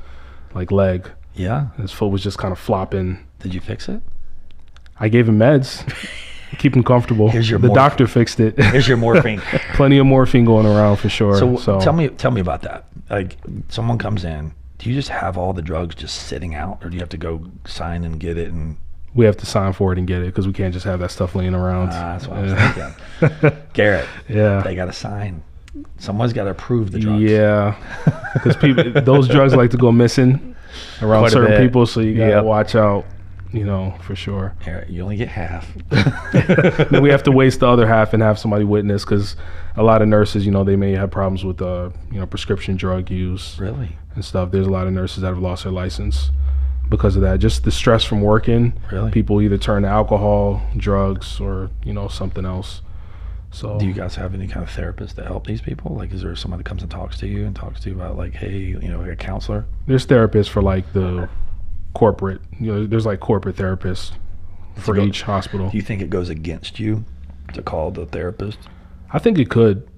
like leg. Yeah. His foot was just kind of flopping. Did you fix it? I gave him meds. Keep him comfortable. Here's your the morphine. doctor fixed it. Here's your morphine. Plenty of morphine going around for sure. So tell me about that. Like someone comes in, do you just have all the drugs just sitting out, or do you have to go sign and get it? And we have to sign for it and get it because we can't just have that stuff laying around. that's what I was thinking. Garrett, Yeah. they got to sign. Someone's got to approve the drugs. Yeah, because those drugs like to go missing around Quite a certain bit. people, so you gotta Yep. watch out. For sure. Garrett, you only get half. Then we have to waste the other half and have somebody witness because a lot of nurses, they may have problems with prescription drug use Really? and stuff. There's a lot of nurses that have lost their license because of that. Just the stress from working. Really? People either turn to alcohol, drugs, or something else. So Do you guys have any kind of therapist to help these people? Like, is there somebody that comes and talks to you about like, hey, like a counselor? there's therapists for like the corporate. There's like corporate therapists for go- each hospital. Do you think it goes against you to call the therapist? I think it could,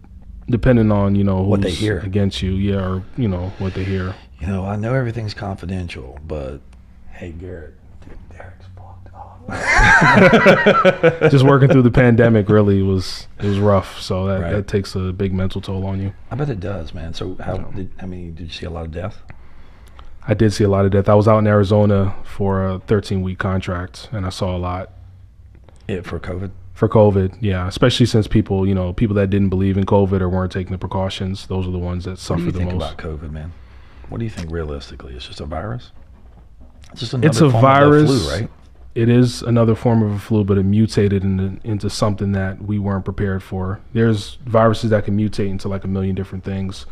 depending on who's What they hear. against you, or what they hear. I know everything's confidential, but hey, Garrett, dude, Derek's fucked up. Just working through the pandemic really was rough. So Right. that takes a big mental toll on you. I bet it does, man. So did you see a lot of death? I did see a lot of death. I was out in Arizona for a 13-week contract, and I saw a lot For COVID? for COVID. Yeah, especially since people that didn't believe in COVID or weren't taking the precautions, those are the ones that What do suffer you the think most. about COVID, man? What do you think realistically? It's just a virus? It's just another It's a form virus. of the flu, right? It is another form of a flu, but it mutated into something that we weren't prepared for. There's viruses that can mutate into like a million different things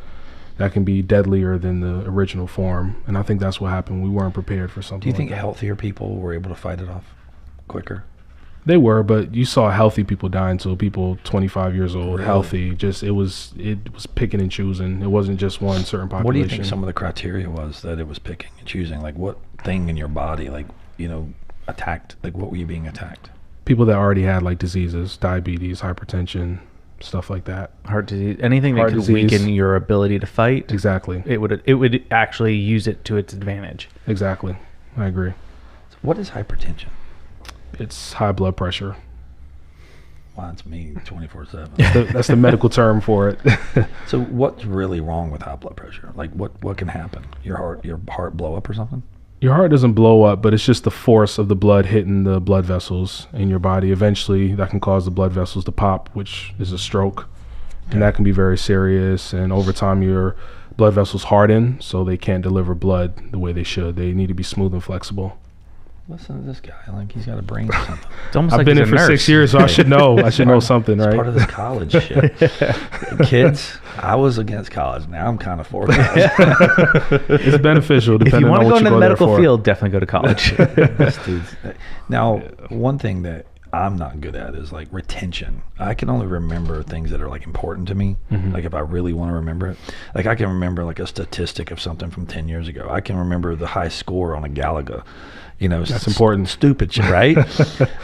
that can be deadlier than the original form. And I think that's what happened. We weren't prepared for something. Do you think like that. healthier people were able to fight it off quicker? They were, but you saw healthy people dying too. People 25 years old, Really? healthy. Just it was picking and choosing. It wasn't just one certain population. What do you think some of the criteria was that it was picking and choosing? Like what thing in your body, like, attacked? Like what were you being attacked? People that already had like diseases, diabetes, hypertension, stuff like that. Heart disease, anything that Heart could disease. weaken your ability to fight. Exactly. It would actually use it to its advantage. Exactly. I agree. So what is hypertension? It's high blood pressure. Well, that's me 24/7. That's the medical term for it. So what's really wrong with high blood pressure? Like what can happen? Your heart blow up or something? Your heart doesn't blow up, but it's just the force of the blood hitting the blood vessels in your body. Eventually, that can cause the blood vessels to pop, which is a stroke. And that can be very serious. And over time, your blood vessels harden, so they can't deliver blood the way they should. They need to be smooth and flexible. Listen to this guy. Like he's got a brain or something. It's almost I've like been he's in a for nurse. 6 years, so I should know. I should know something, It's right? part of this college shit. Kids, I was against college. Now I'm kind of for college. It's beneficial If depending you want on to go what into you the go there medical for. field, definitely go to college. This dude's- Now, one thing that I'm not good at is like retention. I can only remember things that are like important to me. Like if I really want to remember it, like I can remember like a statistic of something from 10 years ago. I can remember the high score on a Galaga. That's important. Stupid shit, right?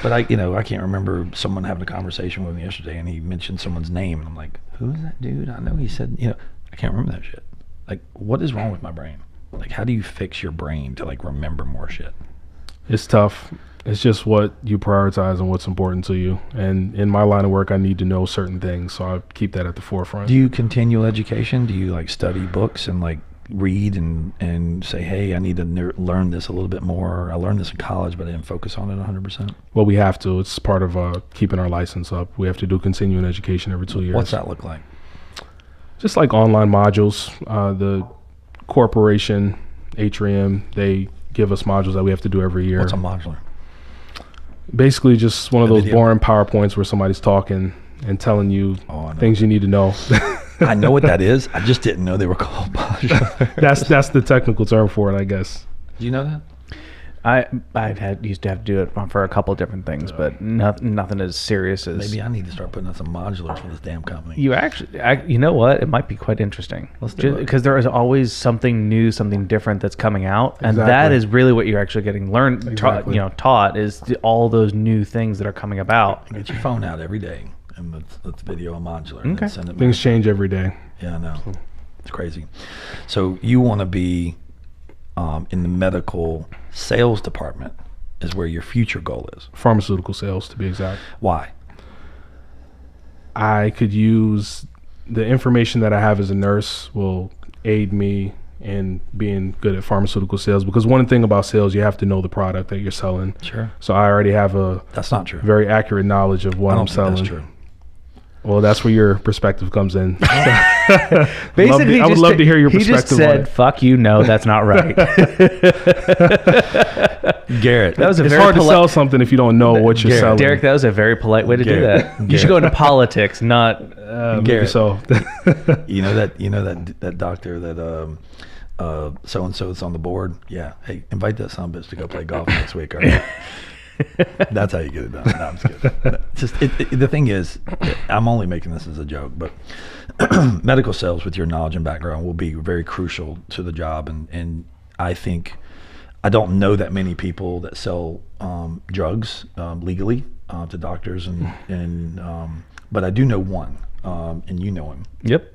But I can't remember someone having a conversation with me yesterday and he mentioned someone's name and I'm like, who is that dude? I know he said, I can't remember that shit. Like, what is wrong with my brain? Like, how do you fix your brain to like remember more shit? It's tough. It's just what you prioritize and what's important to you. And in my line of work, I need to know certain things, so I keep that at the forefront. Do you continual education? Do you like study books and like read and say, hey, I need to learn this a little bit more? I learned this in college, but I didn't focus on it 100%. Well, we have to. It's part of keeping our license up. We have to do continuing education every 2 years. What's that look like? Just like online modules. The corporation, Atrium, they give us modules that we have to do every year. What's a modular? Basically just one of A those video? boring PowerPoints where somebody's talking and telling you Oh, I know. things you need to know. I know what that is. I just didn't know they were called modular. That's the technical term for it, I guess. Do you know that? I've used to have to do it for a couple of different things, but nothing as serious as. Maybe I need to start putting out some modulars for this damn company. You actually, you know what? It might be quite interesting. Let's do it. Because there is always something new, something different that's coming out, and that Exactly. is really what you're actually getting Exactly. taught is all those new things that are coming about. Get your phone out every day and let's video a modular and then Okay. send it Things back. change every day. Yeah, I know. It's crazy. So you want to be in the medical sales department is where your future goal is. Pharmaceutical sales, to be exact. Why? I could use the information that I have as a nurse will aid me in being good at pharmaceutical sales, because one thing about sales, you have to know the product that you're selling. Sure. So I already have a That's not true. very accurate knowledge of what I I'm don't think selling. that's true. Well, that's where your perspective comes in. Basically, I would love to hear your he perspective just on said, it. "Fuck you, no, that's not right." Garrett. That was a It's very hard to polite. sell something if you don't know what you're Garrett, selling. Derek, that was a very polite way to do Garrett. that. You should go into politics, not. Maybe Garrett. so. You know that doctor that so and so that's on the board. Yeah. Hey, invite that son of a bitch to go play golf next week. All right. That's how you get it done. No, I'm just kidding. The thing is, I'm only making this as a joke, but medical sales with your knowledge and background will be very crucial to the job. And I think I don't know that many people that sell drugs legally to doctors and but I do know one, and you know him. Yep.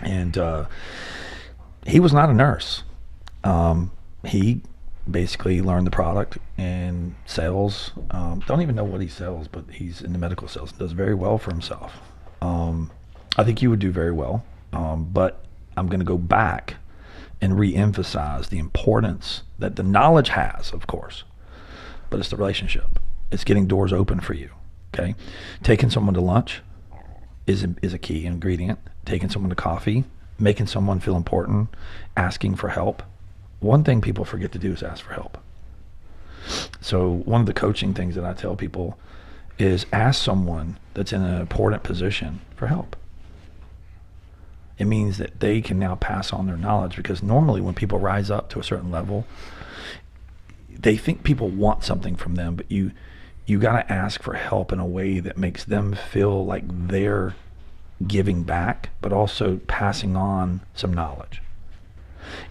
And he was not a nurse. He basically learned the product and sales. Don't even know what he sells, but he's in the medical sales. Does very well for himself. I think you would do very well. But I'm going to go back and re-emphasize the importance that the knowledge has, of course, but it's the relationship. It's getting doors open for you. Okay, taking someone to lunch is a key ingredient. Taking someone to coffee making someone feel important, asking for help. One thing people forget to do is ask for help. So one of the coaching things that I tell people is ask someone that's in an important position for help. It means that they can now pass on their knowledge, because normally when people rise up to a certain level, they think people want something from them, but you got to ask for help in a way that makes them feel like they're giving back, but also passing on some knowledge.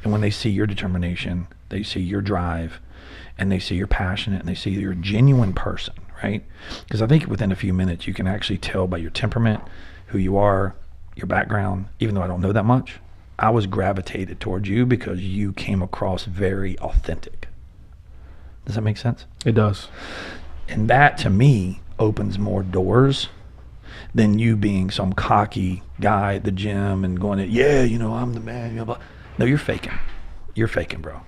And when they see your determination, they see your drive, and they see you're passionate, and they see you're a genuine person, right? Because I think within a few minutes, you can actually tell by your temperament, who you are, your background. Even though I don't know that much, I was gravitated towards you because you came across very authentic. Does that make sense? It does. And that, to me, opens more doors than you being some cocky guy at the gym and going, yeah, you know, I'm the man. You know, blah. No, you're faking. You're faking, bro.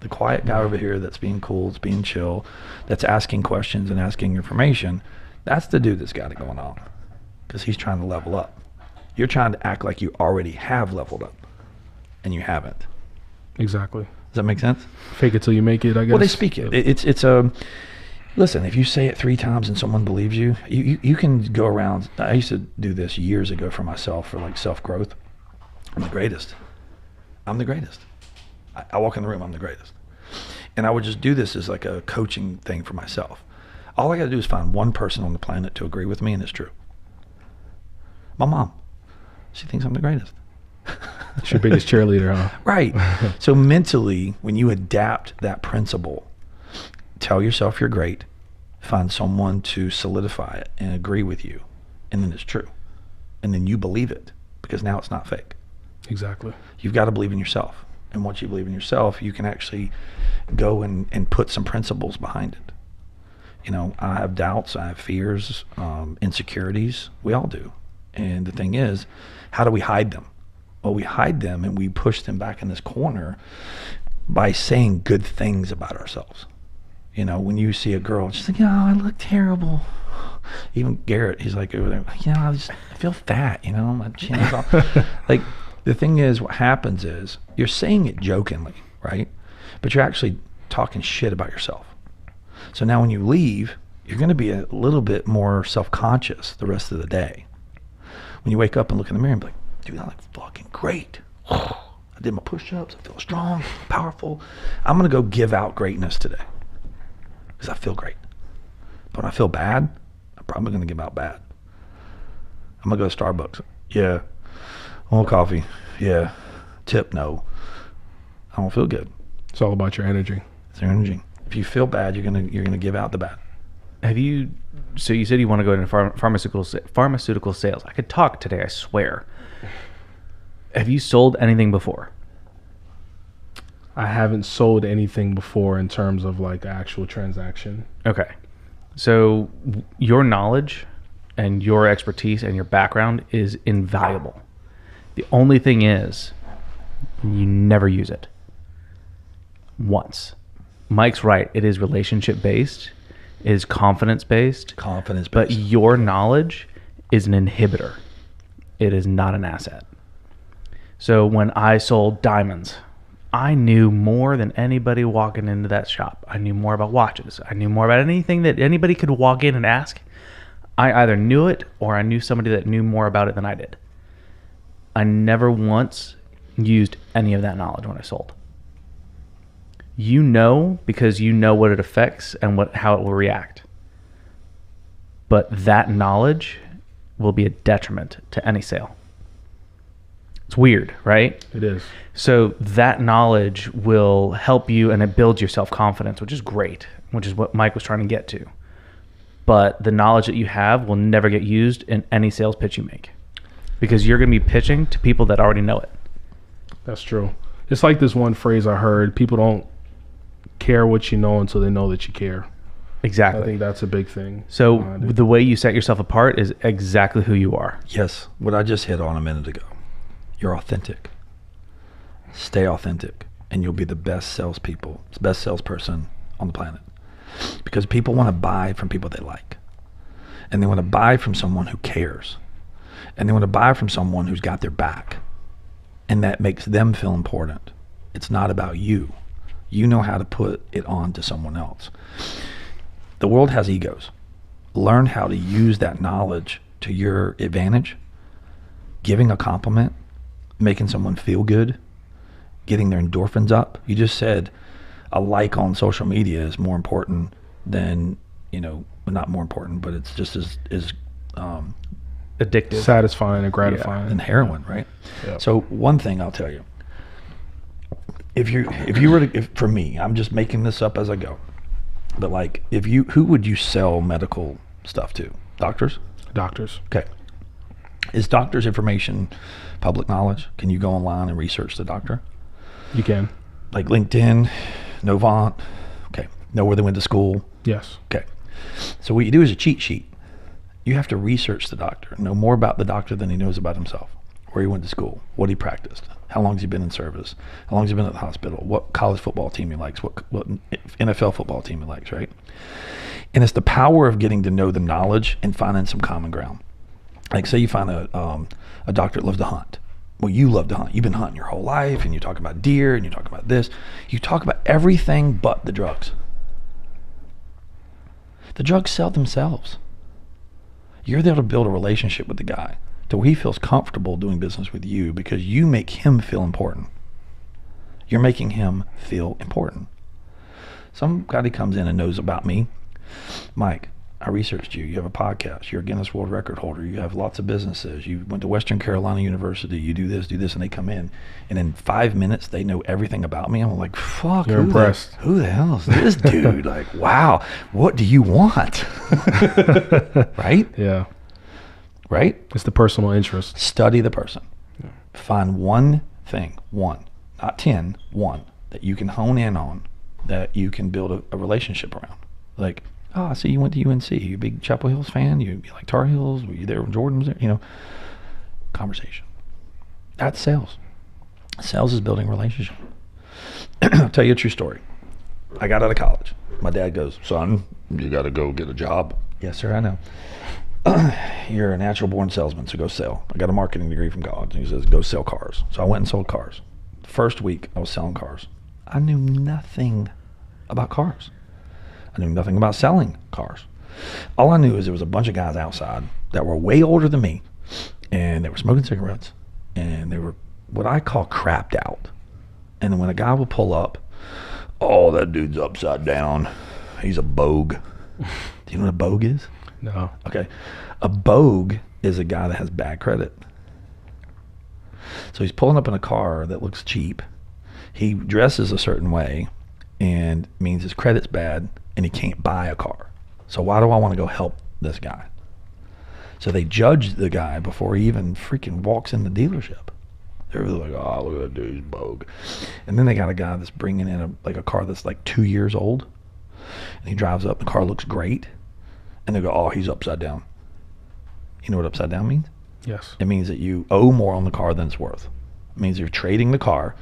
The quiet guy over here that's being cool, that's being chill, that's asking questions and asking information, that's the dude that's got it going on, because he's trying to level up. You're trying to act like you already have leveled up, and you haven't. Exactly. Does that make sense? Fake it till you make it, I guess. Well, they speak it. It's a... Listen, if you say it 3 times and someone believes you, you can go around. I used to do this years ago for myself, for like self-growth. I'm the greatest. I'm the greatest. I walk in the room, I'm the greatest. And I would just do this as like a coaching thing for myself. All I got to do is find one person on the planet to agree with me, and it's true. My mom. She thinks I'm the greatest. It's your biggest cheerleader, huh? Right. So mentally, when you adapt that principle, tell yourself you're great, find someone to solidify it and agree with you, and then it's true. And then you believe it, because now it's not fake. Exactly. You've got to believe in yourself. And once you believe in yourself, you can actually go and put some principles behind it. You know, I have doubts, I have fears, insecurities. We all do. And the thing is, how do we hide them? Well, we hide them and we push them back in this corner by saying good things about ourselves. You know, when you see a girl, she's like, oh, I look terrible. Even Garrett, he's like over there, you know, I feel fat, you know, my chin's off. Like, the thing is, what happens is, you're saying it jokingly, right? But you're actually talking shit about yourself. So now when you leave, you're going to be a little bit more self-conscious the rest of the day. When you wake up and look in the mirror and be like, dude, I look fucking great. I did my push-ups, I feel strong, powerful. I'm going to go give out greatness today, because I feel great. But when I feel bad, I'm probably going to give out bad. I'm going to go to Starbucks. Yeah. I want coffee. Yeah. Tip, no. I don't feel good. It's all about your energy. It's your energy. If you feel bad, you're gonna give out the bad. So you said you want to go into pharmaceutical sales. I could talk today, I swear. Have you sold anything before? I haven't sold anything before in terms of like actual transaction. Okay. So your knowledge and your expertise and your background is invaluable. The only thing is, you never use it. Once. Mike's right. It is relationship based. It is confidence based. Confidence based. But your knowledge is an inhibitor. It is not an asset. So when I sold diamonds, I knew more than anybody walking into that shop. I knew more about watches. I knew more about anything that anybody could walk in and ask. I either knew it or I knew somebody that knew more about it than I did. I never once used any of that knowledge when I sold. You know, because you know what it affects and how it will react. But that knowledge will be a detriment to any sale. It's weird, right? It is. So that knowledge will help you, and it builds your self-confidence, which is great, which is what Mike was trying to get to. But the knowledge that you have will never get used in any sales pitch you make, because you're going to be pitching to people that already know it. That's true. It's like this one phrase I heard: people don't care what you know until they know that you care. Exactly. I think that's a big thing. So the way you set yourself apart is exactly who you are. Yes. What I just hit on a minute ago. You're authentic. Stay authentic, and you'll be the best salesperson on the planet. Because people want to buy from people they like. And they want to buy from someone who cares. And they want to buy from someone who's got their back. and that makes them feel important. It's not about you. You know how to put it on to someone else. The world has egos. Learn how to use that knowledge to your advantage. Giving a compliment, making someone feel good, getting their endorphins up. You just said a like on social media is more important than, not more important, but it's just as Addictive. Satisfying and gratifying. than heroin, right? Yep. So one thing I'll tell you, for me, I'm just making this up as I go, but like, who would you sell medical stuff to? Doctors? Doctors. Okay. Is doctors' information public knowledge? Can you go online and research the doctor? You can. Like LinkedIn, Novant, okay. Know where they went to school? Yes. Okay. So what you do is a cheat sheet. You have to research the doctor, know more about the doctor than he knows about himself, where he went to school, what he practiced, how long has he been in service, how long has he been at the hospital, what college football team he likes, what NFL football team he likes, right? And it's the power of getting to know the knowledge and finding some common ground. Like say you find a doctor that loves to hunt. Well, you love to hunt. You've been hunting your whole life, and you talk about deer, and you talk about this. You talk about everything but the drugs. The drugs sell themselves. You're there to build a relationship with the guy to where he feels comfortable doing business with you because you make him feel important. You're making him feel important. Somebody comes in and knows about me. Mike, I researched you. You have a podcast. You're a Guinness World Record holder. You have lots of businesses. You went to Western Carolina University. You do this, and they come in. And in 5 minutes, they know everything about me. I'm like, fuck. You're impressed. Who the hell is this dude? Like, wow, what do you want? Right? Yeah. Right? It's the personal interest. Study the person. Yeah. Find one thing, not 10, one that you can hone in on, that you can build a relationship around. Like, oh, I see you went to UNC. You a big Chapel Hills fan? You like Tar Heels? Were you there when Jordan was there? Conversation. That's sales. Sales is building a relationship. I'll tell you a true story. I got out of college. My dad goes, son, you got to go get a job. Yes, sir, I know. You're a natural born salesman, so go sell. I got a marketing degree from college. And he says, go sell cars. So I went and sold cars. First week, I was selling cars. I knew nothing about cars. I knew nothing about selling cars. All I knew is there was a bunch of guys outside that were way older than me, and they were smoking cigarettes, and they were what I call crapped out. And then when a guy would pull up, oh, that dude's upside down. He's a bogue. Do you know what a bogue is? No. Okay. A bogue is a guy that has bad credit. So he's pulling up in a car that looks cheap. He dresses a certain way, and means his credit's bad, and he can't buy a car. So why do I want to go help this guy? So they judge the guy before he even freaking walks in the dealership. They're really like, oh, look at that dude's bogue. And then they got a guy that's bringing in a car that's like 2 years old, and he drives up, the car looks great, and they go, oh, he's upside down. You know what upside down means? Yes. It means that you owe more on the car than it's worth. It means you're trading the car,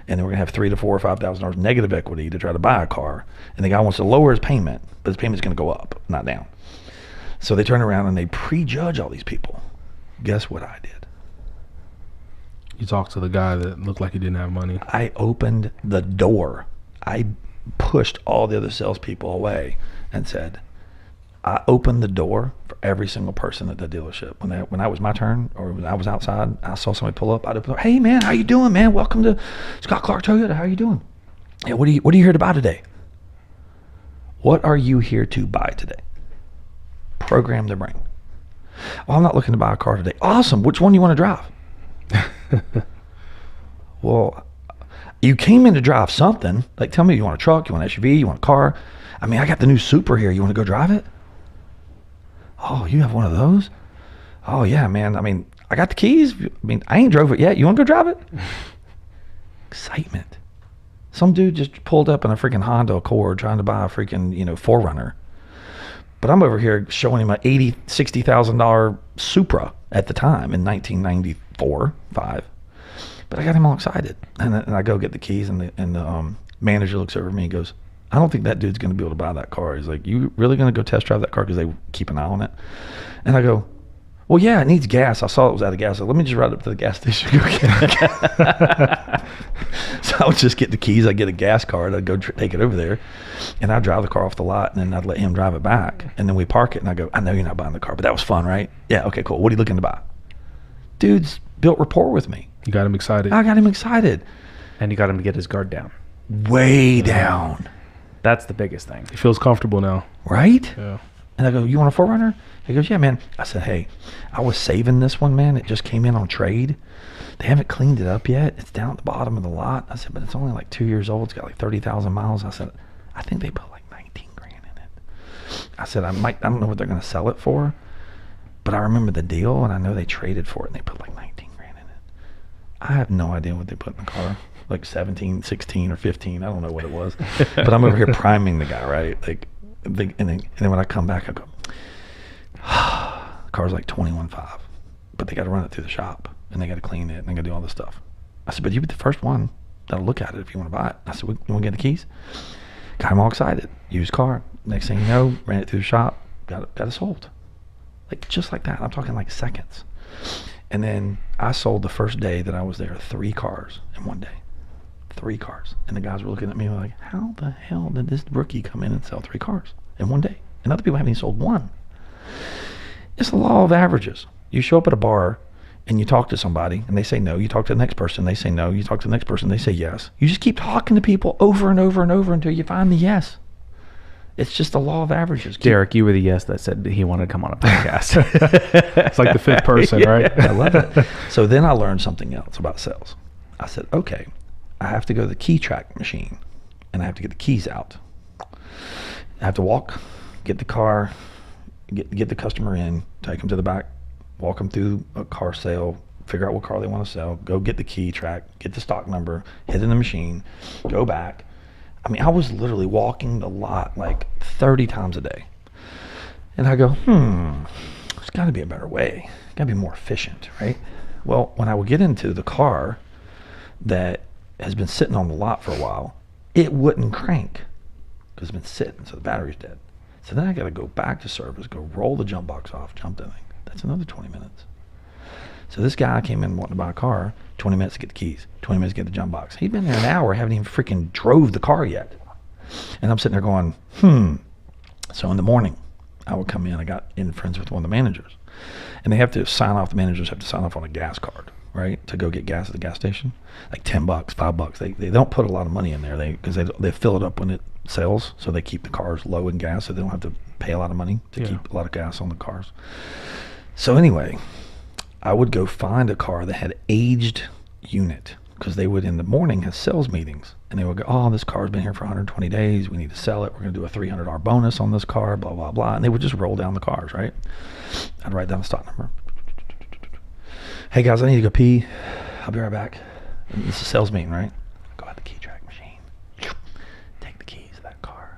and then we're gonna have $3,000 to $4,000 or $5,000 negative equity to try to buy a car, and the guy wants to lower his payment, but his payment's gonna go up, not down. So they turn around and they prejudge all these people. Guess what I did? You talked to the guy that looked like he didn't have money. I opened the door. I pushed all the other salespeople away and said, I opened the door for every single person at the dealership. When I was my turn, or when I was outside, I saw somebody pull up. I'd open the door. Hey man, how you doing, man? Welcome to Scott Clark Toyota. How are you doing? Yeah, what are you here to buy today? What are you here to buy today? Program their brain. Well, I'm not looking to buy a car today. Awesome. Which one do you want to drive? Well, you came in to drive something. Like, tell me, you want a truck, you want an SUV, you want a car? I mean, I got the new Supra here. You want to go drive it? Oh, you have one of those? Oh, yeah, man. I mean, I got the keys. I mean, I ain't drove it yet. You want to go drive it? Excitement. Some dude just pulled up in a freaking Honda Accord trying to buy a freaking, 4Runner. But I'm over here showing him a $60,000 Supra at the time in 1994, 5. But I got him all excited. And I go get the keys, and the manager looks over at me and goes, I don't think that dude's going to be able to buy that car. He's like, you really going to go test drive that car? Because they keep an eye on it. And I go, Well, yeah, it needs gas. I saw it was out of gas. So let me just ride up to the gas station. Go get it. So I would just get the keys. I'd get a gas card. I'd go take it over there. And I'd drive the car off the lot, and then I'd let him drive it back. And then we park it, and I go, I know you're not buying the car, but that was fun, right? Yeah, okay, cool. What are you looking to buy? Dude's built rapport with me. You got him excited. I got him excited. And you got him to get his guard down. Way down. That's the biggest thing. He feels comfortable now. Right? Yeah. And I go, you want a 4Runner? He goes, yeah, man. I said, hey, I was saving this one, man. It just came in on trade. They haven't cleaned it up yet. It's down at the bottom of the lot. I said, but it's only like 2 years old. It's got like 30,000 miles. I said, I think they put like 19 grand in it. I said, I don't know what they're going to sell it for, but I remember the deal, and I know they traded for it, and they put like 19 grand in it. I have no idea what they put in the car. Like 17, 16, or 15. I don't know what it was. But I'm over here priming the guy, right? Like, and then when I come back, I go, the car's like 21.5, but they got to run it through the shop, and they got to clean it, and they got to do all this stuff. I said, but you be the first one that'll look at it if you want to buy it. I said, you want to get the keys? Got him all excited. Used car. Next thing you know, ran it through the shop, got it sold. Like, just like that. I'm talking like seconds. And then I sold the first day that I was there 3 cars in one day. 3 cars. And the guys were looking at me like, how the hell did this rookie come in and sell 3 cars in one day? And other people haven't even sold one. It's the law of averages. You show up at a bar and you talk to somebody and they say no. You talk to the next person, they say no. You talk to the next person, they say yes. You just keep talking to people over and over and over until you find the yes. It's just the law of averages. Dyrek, you were the yes that said that he wanted to come on a podcast. It's like the 5th person, right? I love it. So then I learned something else about sales. I said, okay, I have to go to the key track machine and I have to get the keys out. I have to walk, get the car, get the customer in, take them to the back, walk them through a car sale, figure out what car they want to sell, go get the key track, get the stock number, hit in the machine, go back. I mean, I was literally walking the lot like 30 times a day. And I go, there's got to be a better way. Got to be more efficient, right? Well, when I would get into the car that has been sitting on the lot for a while, it wouldn't crank because it's been sitting, so the battery's dead. So then I got to go back to service, go roll the jump box off, jump the thing. That's another 20 minutes. So this guy came in wanting to buy a car, 20 minutes to get the keys, 20 minutes to get the jump box. He'd been there an hour, haven't even freaking drove the car yet. And I'm sitting there going, So in the morning, I would come in, I got in friends with one of the managers. And they have to sign off, the managers have to sign off on a gas card, right? To go get gas at the gas station. Like $10, $5. They don't put a lot of money in there because they fill it up when it sells. So they keep the cars low in gas so they don't have to pay a lot of money to keep a lot of gas on the cars. So anyway, I would go find a car that had aged unit because they would in the morning have sales meetings and they would go, oh, this car's been here for 120 days. We need to sell it. We're going to do a $300 bonus on this car, blah, blah, blah. And they would just roll down the cars, right? I'd write down the stock number. Hey guys, I need to go pee. I'll be right back. And this is a sales meeting, right? Go out the key track machine. Take the keys of that car.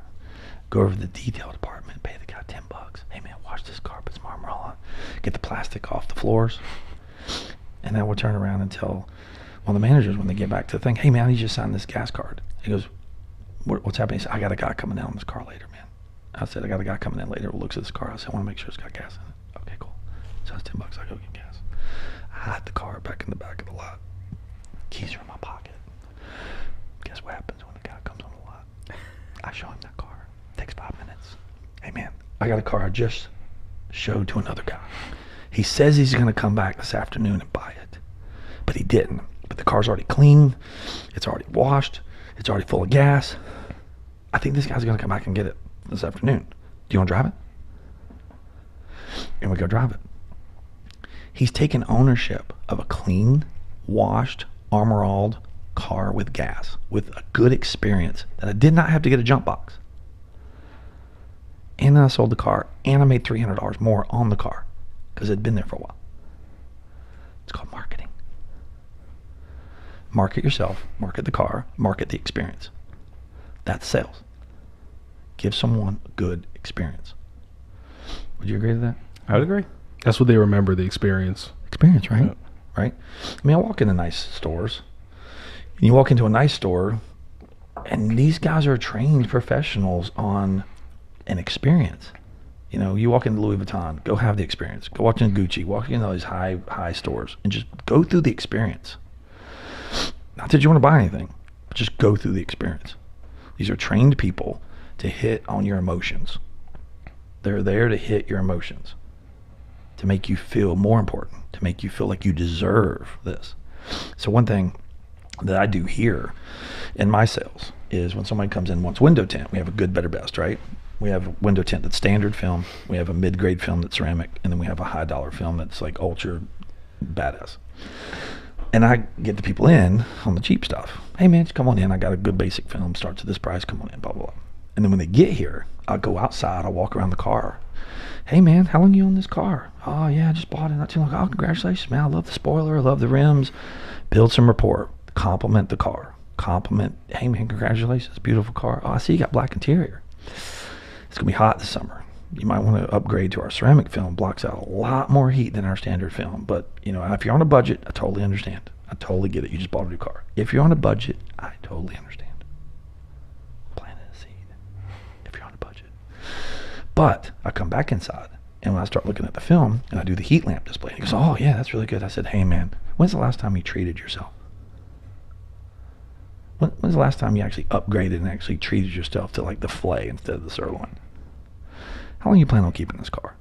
Go over to the detail department. Pay the guy $10. Hey man, wash this car. Put some armor on. Get the plastic off the floors. And then we'll turn around and tell one of the managers when they get back to the thing, hey man, I need you to sign this gas card. He goes, what's happening? He said, I got a guy coming down on this car later, man. I said, I got a guy coming in later who looks at this car. I said, I want to make sure it's got gas in it. Okay, cool. So it's $10. I go get gas. I hide the car back in the back of the lot. Keys are in my pocket. Guess what happens when the guy comes on the lot? I show him that car. It takes 5 minutes. Hey man, I got a car I just showed to another guy. He says he's going to come back this afternoon and buy it, but he didn't. But the car's already clean. It's already washed. It's already full of gas. I think this guy's going to come back and get it this afternoon. Do you want to drive it? And we go drive it. He's taken ownership of a clean, washed, armor-alled car with gas, with a good experience that I did not have to get a jump box. And then I sold the car, and I made $300 more on the car because it had been there for a while. It's called marketing. Market yourself, market the car, market the experience. That's sales. Give someone a good experience. Would you agree to that? I would agree. That's what they remember, the experience. Experience, right? Yeah. Right? I mean, I walk into nice stores. And you walk into a nice store, and these guys are trained professionals on an experience. You know, you walk into Louis Vuitton, go have the experience. Go walk into Gucci, walk into all these high stores, and just go through the experience. Not that you want to buy anything, but just go through the experience. These are trained people to hit on your emotions. They're there to hit your emotions, to make you feel more important, to make you feel like you deserve this. So one thing that I do here in my sales is when somebody comes in and wants window tint, we have a good, better, best, right? We have a window tint that's standard film. We have a mid-grade film that's ceramic. And then we have a high dollar film that's like ultra badass. And I get the people in on the cheap stuff. Hey man, just come on in. I got a good basic film, starts at this price, come on in, blah, blah, blah. And then when they get here, I'll go outside, I'll walk around the car. Hey man, how long you own this car? Oh yeah, I just bought it not too long ago. Oh, congratulations, man. I love the spoiler, I love the rims. Build some rapport, compliment the car. Compliment, hey man, congratulations, beautiful car. Oh, I see you got black interior. It's gonna be hot this summer. You might want to upgrade to our ceramic film. Blocks out a lot more heat than our standard film. But you know, if you're on a budget, I totally understand. I totally get it. You just bought a new car. If you're on a budget, I totally understand. Planting a seed. If you're on a budget. But I come back inside, and when I start looking at the film, and I do the heat lamp display, and he goes, oh yeah, that's really good. I said, hey man, when's the last time you treated yourself? When's the last time you actually upgraded and actually treated yourself to like the filet instead of the sirloin? How long you plan on keeping this car?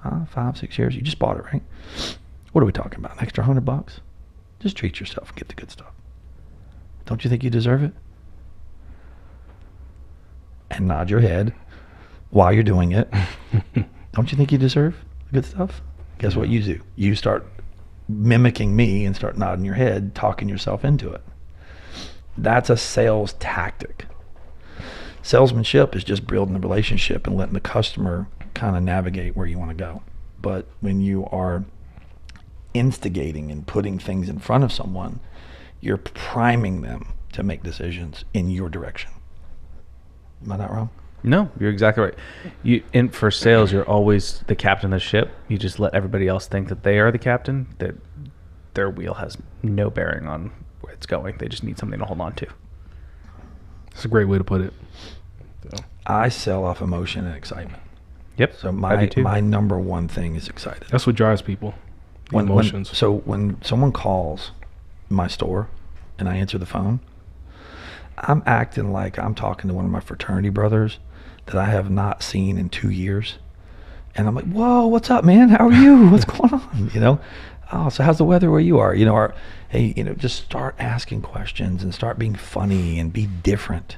5, 6 years? You just bought it, right? What are we talking about? An extra $100? Just treat yourself and get the good stuff. Don't you think you deserve it? And nod your head while you're doing it. Don't you think you deserve the good stuff? Guess what you do? You start mimicking me and start nodding your head, talking yourself into it. That's a sales tactic. Salesmanship is just building the relationship and letting the customer kind of navigate where you want to go. But when you are instigating and putting things in front of someone, you're priming them to make decisions in your direction. Am I not wrong? No, you're exactly right. For sales, you're always the captain of the ship. You just let everybody else think that they are the captain, that their wheel has no bearing on where it's going. They just need something to hold on to. That's a great way to put it. So. I sell off emotion and excitement. Yep. So my number one thing is excited. That's what drives people. Emotions. When someone calls my store and I answer the phone, I'm acting like I'm talking to one of my fraternity brothers that I have not seen in 2 years. And I'm like, whoa, what's up, man? How are you? What's going on? You know? Oh, so how's the weather where you are? You know, hey, you know, just start asking questions and start being funny and be different.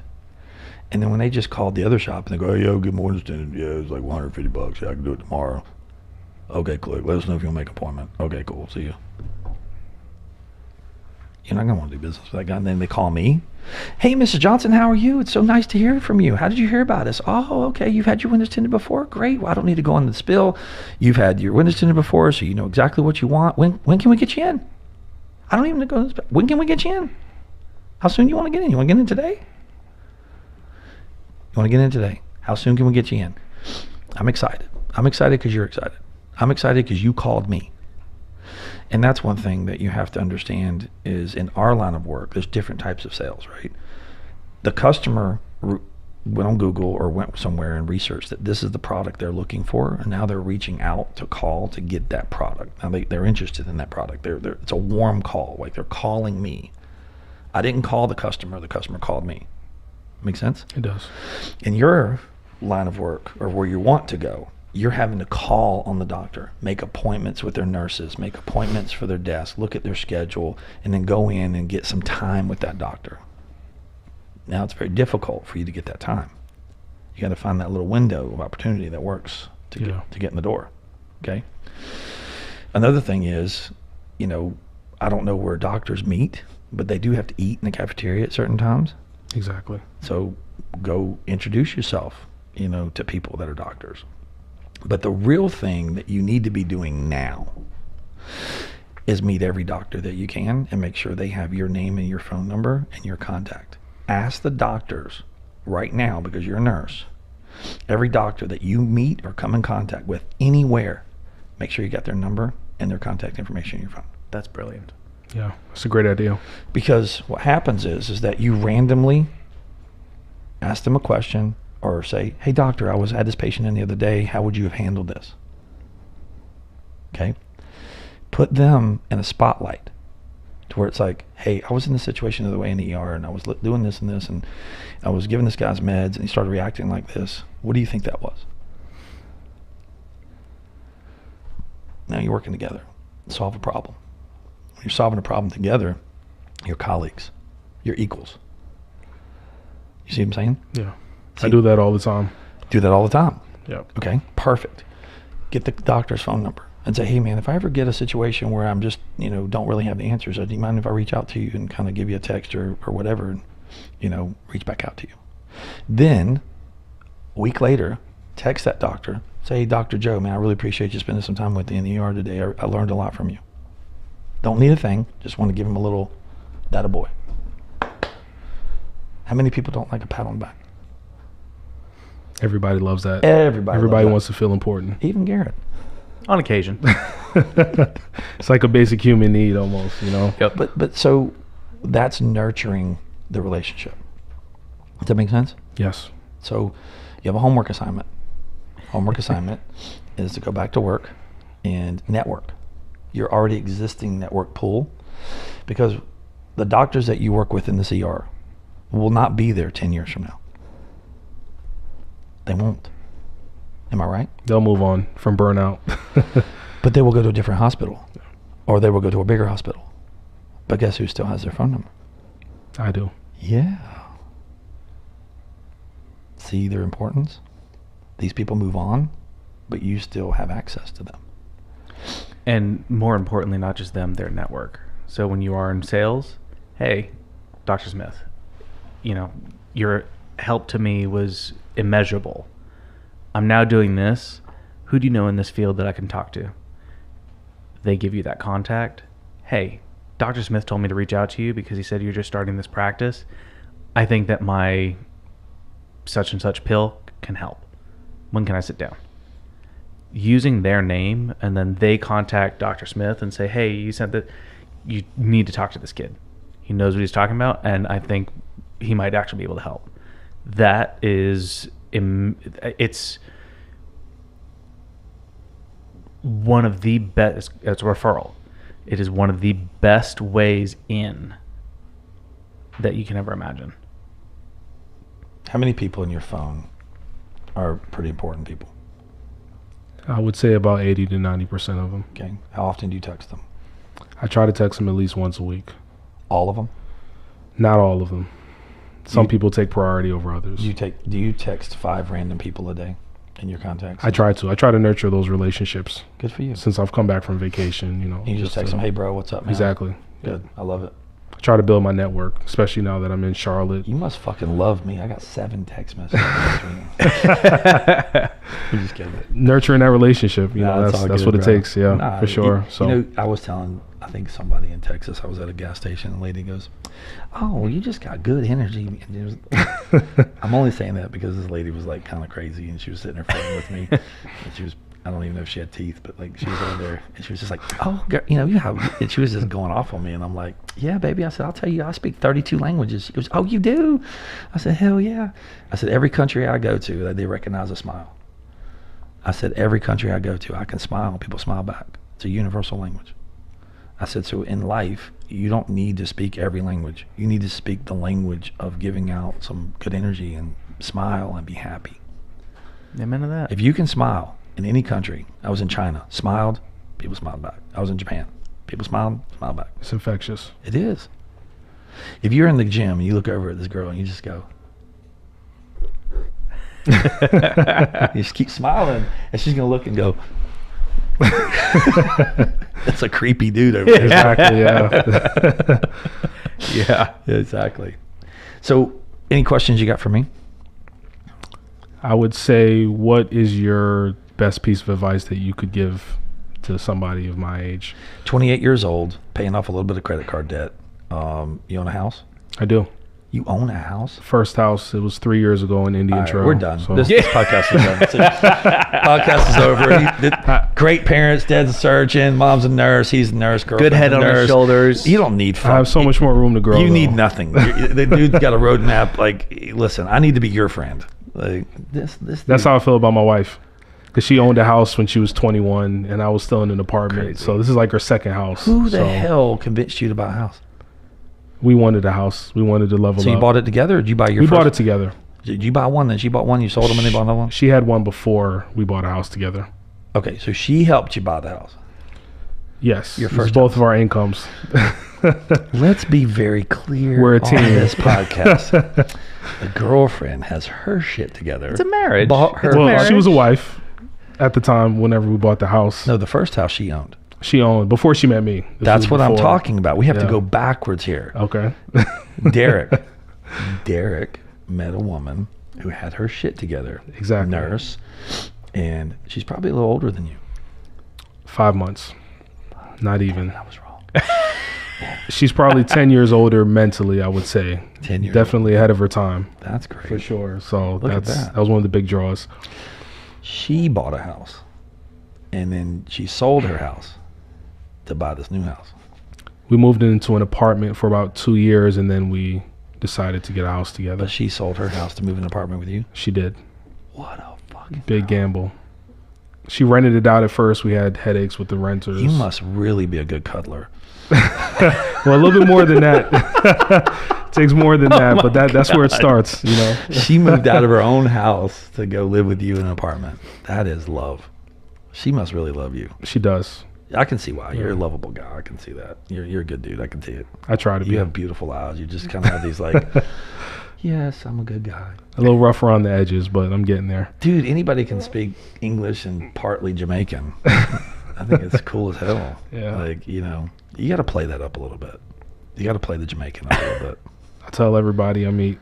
And then when they just called the other shop and they go, hey, yo, good morning, Stan. Yeah, it's like $150. Yeah, I can do it tomorrow. Okay, click. Let us know if you want to make an appointment. Okay, cool. See you. You're not going to want to do business with that guy. And then they call me. Hey, Mrs. Johnson, how are you? It's so nice to hear from you. How did you hear about us? Oh, okay. You've had your windows tinted before? Great. Well, I don't need to go on the spill. You've had your windows tinted before, so you know exactly what you want. When can we get you in? I don't even need to go on the spill. When can we get you in? How soon do you want to get in? You want to get in today? You want to get in today? How soon can we get you in? I'm excited. I'm excited because you're excited. I'm excited because you called me. And that's one thing that you have to understand is in our line of work, there's different types of sales, right? The customer went on Google or went somewhere and researched that this is the product they're looking for, and now they're reaching out to call to get that product. Now they're interested in that product. It's a warm call, like they're calling me. I didn't call the customer called me. Make sense? It does. In your line of work or where you want to go, you're having to call on the doctor, make appointments with their nurses, make appointments for their desk, look at their schedule, and then go in and get some time with that doctor. Now it's very difficult for you to get that time. You got to find that little window of opportunity that works to get in the door. Okay. Another thing is, you know, I don't know where doctors meet, but they do have to eat in the cafeteria at certain times. Exactly. So go introduce yourself, you know, to people that are doctors. But the real thing that you need to be doing now is meet every doctor that you can and make sure they have your name and your phone number and your contact. Ask the doctors right now, because you're a nurse, every doctor that you meet or come in contact with anywhere, make sure you got their number and their contact information in your phone. That's brilliant. Yeah, that's a great idea. Because what happens is that you randomly ask them a question or say, hey doctor, I had this patient in the other day. How would you have handled this? Okay. Put them in a spotlight to where it's like, hey, I was in this situation the other way in the ER and I was doing this and this and I was giving this guy's meds and he started reacting like this. What do you think that was? Now you're working together to solve a problem. When you're solving a problem together, you're colleagues, you're equals. You see what I'm saying? Yeah. See, I do that all the time. Do that all the time. Yeah. Okay, perfect. Get the doctor's phone number and say, hey man, if I ever get a situation where I'm just, don't really have the answers, do you mind if I reach out to you and kind of give you a text or whatever and, reach back out to you? Then a week later, text that doctor, say, hey, Dr. Joe, man, I really appreciate you spending some time with me in the ER today. I learned a lot from you. Don't need a thing, just want to give him a little, that a boy. How many people don't like a pat on the back? Everybody loves that. Everybody loves that. Wants to feel important. Even Garrett. On occasion. It's like a basic human need almost, Yep. But so that's nurturing the relationship. Does that make sense? Yes. So you have a homework assignment. Homework assignment is to go back to work and network your already existing network pool, because the doctors that you work with in this ER will not be there 10 years from now. They won't. Am I right? They'll move on from burnout. But they will go to a different hospital, or they will go to a bigger hospital. But guess who still has their phone number? I do. Yeah. See their importance? These people move on, but you still have access to them. And more importantly, not just them, their network. So when you are in sales, hey, Dr. Smith, your help to me was immeasurable. I'm now doing this. Who do you know in this field that I can talk to? They give you that contact. Hey, Dr. Smith told me to reach out to you because he said you're just starting this practice. I think that my such and such pill can help. When can I sit down? Using their name, and then they contact Dr. Smith and say, hey, you sent that. You need to talk to this kid. He knows what he's talking about, and I think he might actually be able to help. That is, it's one of the best, it's a referral. It is one of the best ways in that you can ever imagine. How many people in your phone are pretty important people? I would say about 80 to 90% of them. Okay. How often do you text them? I try to text them at least once a week. All of them? Not all of them. Some people take priority over others. Do you text 5 random people a day in your contacts? I try to nurture those relationships. Good for you. Since I've come back from vacation, You just text them, hey bro, what's up, man? Exactly. Good. Yeah. I love it. I try to build my network, especially now that I'm in Charlotte. You must fucking love me. I got 7 text messages. I'm just kidding. Nurturing that relationship, Nah, that's good, what bro. it takes, yeah, Nah, for sure. So I was telling, I think somebody in Texas, I was at a gas station and the lady goes, oh, you just got good energy. And it was, I'm only saying that because this lady was like kind of crazy and she was sitting there flirting with me. And she was, I don't even know if she had teeth, but like she was over there and she was just like, oh, girl, you have, and she was just going off on me. And I'm like, yeah, baby. I said, I'll tell you, I speak 32 languages. She goes, oh, you do? I said, hell yeah. I said, every country I go to, they recognize a smile. I said, every country I go to, I can smile and people smile back. It's a universal language. I said, so in life, you don't need to speak every language. You need to speak the language of giving out some good energy and smile and be happy. Amen to that. If you can smile in any country, I was in China, smiled, people smiled back. I was in Japan, people smiled back. it's infectious. It is. If you're in the gym and you look over at this girl and you just go, you just keep smiling, and she's gonna look and go, that's a creepy dude over there. Exactly, yeah. Yeah. Yeah, exactly. So, any questions you got for me? I would say, what is your best piece of advice that you could give to somebody of my age? 28 years old, paying off a little bit of credit card debt. You own a house? I do. You own a house? First house, it was 3 years ago in Indian All right, Trail. we're done. So. This podcast is done. So, podcast is over. Great parents, dad's a surgeon, mom's a nurse, he's a nurse, girlfriend's Good head a on nurse. his shoulders. You don't need fun. I have so much more room to grow. You though. need nothing. The dude's got a roadmap. Like, listen, I need to be your friend. Like this. That's how I feel about my wife. Because she owned a house when she was 21 and I was still in an apartment. Crazy. So this is like her second house. Who the hell convinced you to buy a house? We wanted a house. We wanted to level up. So you bought it together, or did you buy your We first? bought it together. Did you buy one, then she bought one, you sold them, and they bought another one? She had one before we bought a house together. Okay, so she helped you buy the house. Yes. Your It was first both house. of our incomes. Let's be very clear. We're a on team. this podcast. The girlfriend has her shit together. It's a marriage. Bought her. It's a Well, marriage. she was a wife at the time whenever we bought the house. No, the first house she owned. She owned before she met me. This That's was what I'm before. talking about. We have to Yeah. go backwards here. Okay. Derek met a woman who had her shit together. Exactly. Nurse. And she's probably a little older than you. 5 months. Not even. I was wrong. She's probably 10 years older mentally, I would say. 10 years. Definitely ahead of her time. That's great. For sure. So Look at that that. was one of the big draws. She bought a house. And then she sold her house to buy this new house. We moved into an apartment for about 2 years and then we decided to get a house together. But she sold her house to move in an apartment with you? She did. What a fucking Big gamble. She rented it out at first. We had headaches with the renters. You must really be a good cuddler. Well, a little bit more than that. Takes more than that, but that's where it starts, you know. She moved out of her own house to go live with you in an apartment. That is love. She must really love you. She does. I can see why. You're a lovable guy. I can see that. You're a good dude. I can see it. I try to be. You have beautiful eyes. You just kind of have these like, yes, I'm a good guy. A little rough around the edges, but I'm getting there. Dude, anybody can speak English and partly Jamaican. I think it's cool as hell. Yeah. Like, you know, you got to play that up a little bit. You got to play the Jamaican up a little bit. I tell everybody I meet.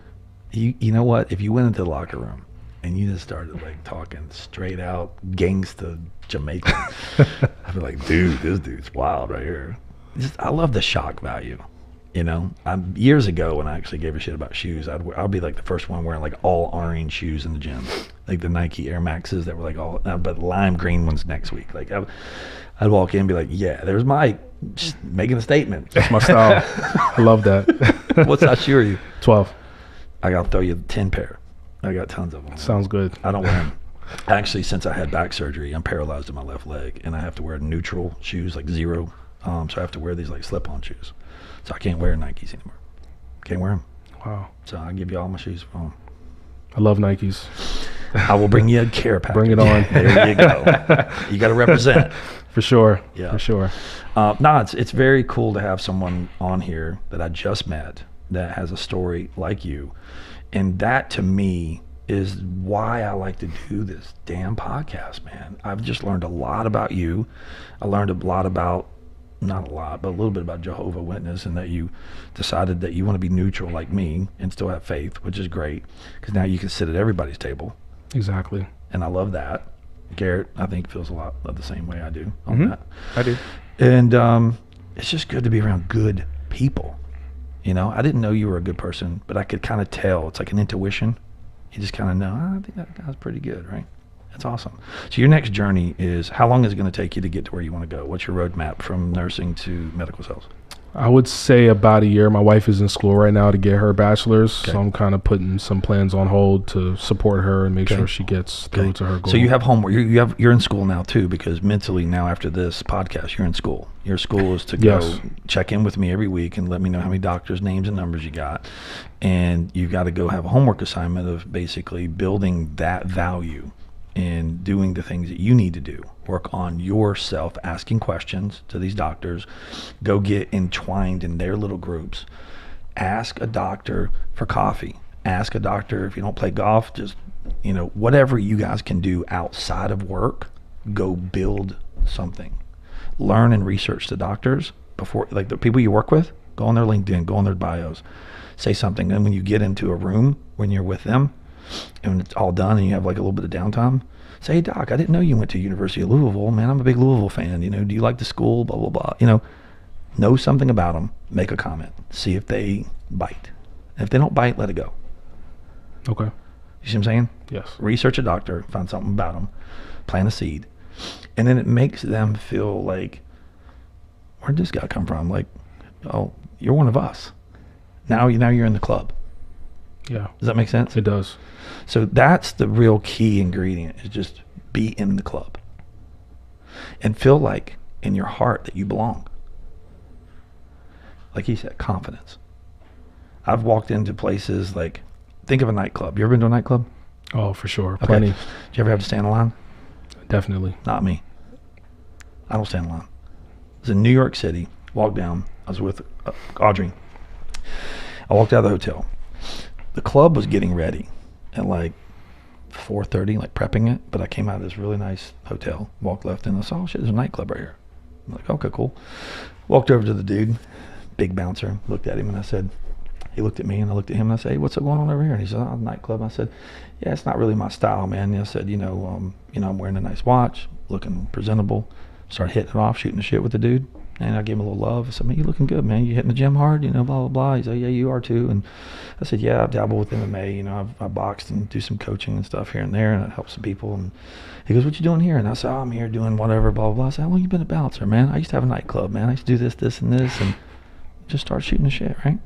You know what? If you went into the locker room and you just started like talking straight out gangsta Jamaican, I'd be like, dude, this dude's wild right here. I love the shock value. You know, years ago when I actually gave a shit about shoes, I'll be like the first one wearing like all orange shoes in the gym, like the Nike Air Maxes that were like all, but lime green ones next week. Like I'd walk in and be like, yeah, there's Mike, just making a statement. That's my style. I love that. What size shoe are you? 12. I got to throw you 10 pair. I got tons of them. Sounds good. I don't wear them. Actually, since I had back surgery, I'm paralyzed in my left leg, and I have to wear neutral shoes, like zero. So I have to wear these like slip-on shoes. So I can't wear Nikes anymore. Can't wear them. Wow. So I give you all my shoes. I love Nikes. I will bring you a care package. Bring it on. There you go. You got to represent. For sure. Yeah. For sure. No, it's very cool to have someone on here that I just met that has a story like you. And that to me is why I like to do this damn podcast, man. I've just learned a lot about you. I learned a lot about, not a lot, but a little bit about Jehovah Witness, and that you decided that you want to be neutral like me and still have faith, which is great because now you can sit at everybody's table. Exactly. And I love that. Garrett, I think, feels a lot of the same way I do on that. I do. And it's just good to be around good people. You know, I didn't know you were a good person, but I could kind of tell. It's like an intuition. You just kind of know, I think that guy's pretty good, right? That's awesome. So your next journey is, how long is it going to take you to get to where you want to go? What's your roadmap from nursing to medical sales? I would say about a year. My wife is in school right now to get her bachelor's, Okay. so I'm kind of putting some plans on hold to support her and make Okay. sure she gets through to her goal. So you have homework. You're in school now too, because mentally now after this podcast, you're in school. Your school is to go Yes. check in with me every week and let me know how many doctors' names and numbers you got. And you've got to go have a homework assignment of basically building that value and doing the things that you need to do. Work on yourself, asking questions to these doctors. Go get entwined in their little groups. Ask a doctor for coffee. Ask a doctor if you don't play golf, just, you know, whatever you guys can do outside of work, go build something. Learn and research the doctors before, like the people you work with, go on their LinkedIn, go on their bios, say something. And when you get into a room, when you're with them, and when it's all done and you have like a little bit of downtime, say, hey, Doc, I didn't know you went to University of Louisville. Man, I'm a big Louisville fan. You know, do you like the school? Blah, blah, blah. You know something about them, make a comment, see if they bite. And if they don't bite, let it go. Okay. You see what I'm saying? Yes. Research a doctor, find something about them, plant a seed. And then it makes them feel like, where'd this guy come from? Like, oh, you're one of us. Now you're in the club. Yeah. Does that make sense? It does. So that's the real key ingredient, is just be in the club and feel like in your heart that you belong. Like he said, confidence. I've walked into places like, think of a nightclub. You ever been to a nightclub? Oh, for sure. Okay. Plenty. Did you ever have to stand in line? Definitely. Not me. I don't stand in line. I was in New York City, walked down. I was with Audrey. I walked out of the hotel. The club was getting ready at like 4:30, like prepping it. But I came out of this really nice hotel, walked left, and I saw, oh shit, there's a nightclub right here. I'm like, okay, cool. Walked over to the dude, big bouncer, looked at him, and I said, he looked at me, and I looked at him, and I said, hey, what's going on over here? And he said, oh, nightclub. I said, yeah, it's not really my style, man. And I said, I'm wearing a nice watch, looking presentable. Started hitting it off, shooting the shit with the dude. And I gave him a little love. I said, man, you looking good, man. You hitting the gym hard, blah, blah, blah. He said, yeah, you are too. And I said, yeah, I dabble with MMA. I boxed and do some coaching and stuff here and there, and it helps some people. And he goes, what you doing here? And I said, oh, I'm here doing whatever, blah, blah, blah. I said, how long you been a bouncer, man? I used to have a nightclub, man. I used to do this, this, and this. And just started shooting the shit, right?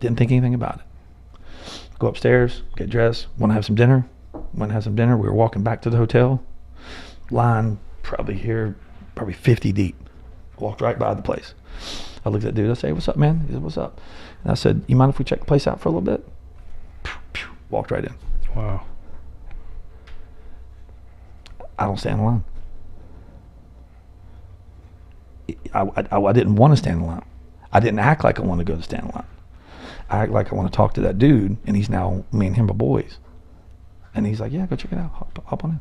Didn't think anything about it. Go upstairs, get dressed, want to have some dinner. Went to have some dinner. We were walking back to the hotel. Line probably 50 deep. Walked right by the place. I looked at the dude. I said, hey, what's up, man? He said, what's up? And I said, you mind if we check the place out for a little bit? Walked right in. Wow. I don't stand in line. I didn't want to stand in line. I didn't act like I want to go to stand in line. I act like I want to talk to that dude, and he's now, me and him are boys. And he's like, yeah, go check it out. Hop on in.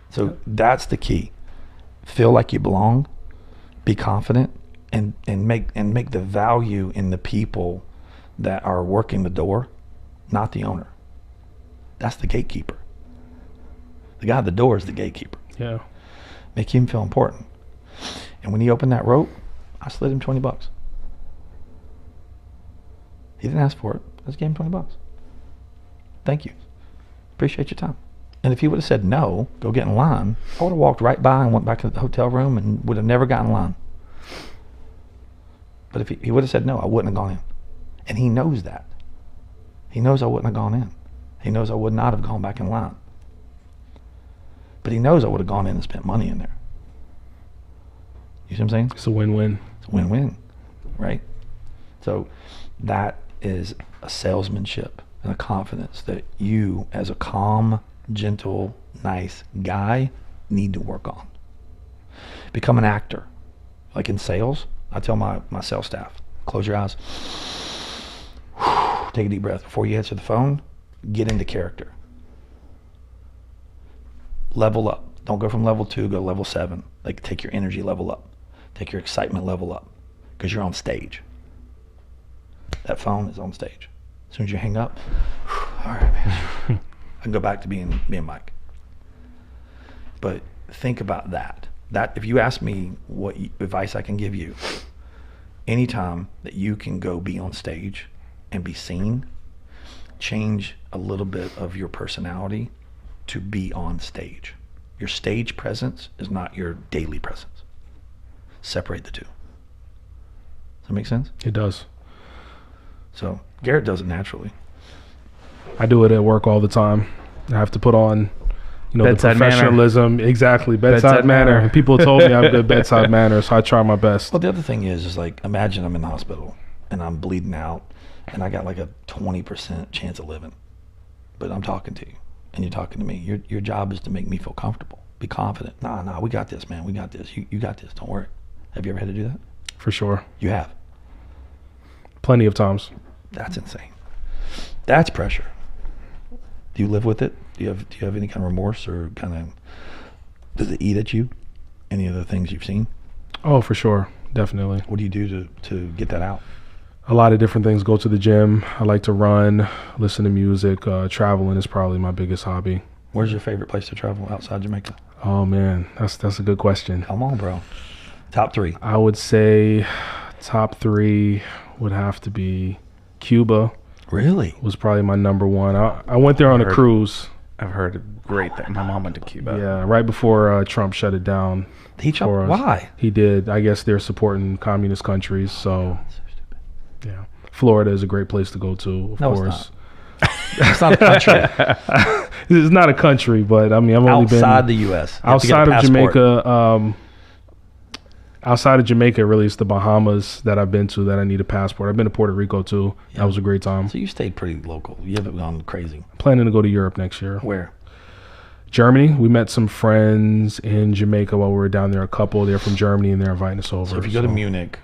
So that's the key. Feel like you belong, be confident, and make the value in the people that are working the door, not the owner. That's the gatekeeper. The guy at the door is the gatekeeper. Yeah. Make him feel important. And when he opened that rope, I slid him $20. He didn't ask for it. I just gave him $20. Thank you. Appreciate your time. And if he would have said no, go get in line, I would have walked right by and went back to the hotel room and would have never gotten in line. But if he would have said no, I wouldn't have gone in. And he knows that. He knows I wouldn't have gone in. He knows I would not have gone back in line. But he knows I would have gone in and spent money in there. You see what I'm saying? It's a win-win. It's a win-win, right? So that is a salesmanship and a confidence that you, as a calm, gentle, nice guy, need to work on. Become an actor. Like in sales, I tell my sales staff, close your eyes, take a deep breath. Before you answer the phone, get into character. Level up. Don't go from level 2, go to level 7. Like, take your energy level up. Take your excitement level up, because you're on stage. That phone is on stage. As soon as you hang up, all right, man. I can go back to being Mike. But think about that. That if you ask me what advice I can give you, anytime that you can go be on stage and be seen, change a little bit of your personality to be on stage. Your stage presence is not your daily presence. Separate the two. Does that make sense? It does. So Garrett does it naturally. I do it at work all the time. I have to put on, Bedside the professionalism. manner. Exactly. Bedside manner. And people told me I have good bedside manner, so I try my best. Well, the other thing is like, imagine I'm in the hospital and I'm bleeding out and I got like a 20% chance of living, but I'm talking to you and you're talking to me. Your job is to make me feel comfortable. Be confident. Nah, we got this, man. We got this. You got this. Don't worry. Have you ever had to do that? For sure. You have. Plenty of times. That's insane. That's pressure. Do you live with it? Do you have any kind of remorse, or kind of, does it eat at you? Any of the things you've seen? Oh, for sure. Definitely. What do you do to get that out? A lot of different things. Go to the gym. I like to run, listen to music. Traveling is probably my biggest hobby. Where's your favorite place to travel outside Jamaica? Oh man, that's a good question. Come on, bro. Top 3. I would say top 3 would have to be Cuba. Really? Was probably my number 1. I went there on a cruise. I've heard great things. My mom went to Cuba. Yeah, right before Trump shut it down. Why? He did. I guess they're supporting communist countries. So, So stupid. yeah. Florida is a great place to go to, of No, course. It's not a country. It's not a country, but I mean, I've only been outside the U.S. You have to get a outside of passport. Jamaica. Outside of Jamaica, really, it's the Bahamas that I've been to that I need a passport. I've been to Puerto Rico too. Yeah. That was a great time. So you stayed pretty local. You haven't gone crazy. Planning to go to Europe next year. Where? Germany. We met some friends in Jamaica while we were down there. A couple, they're from Germany, and they're inviting us over. So if you go to Munich,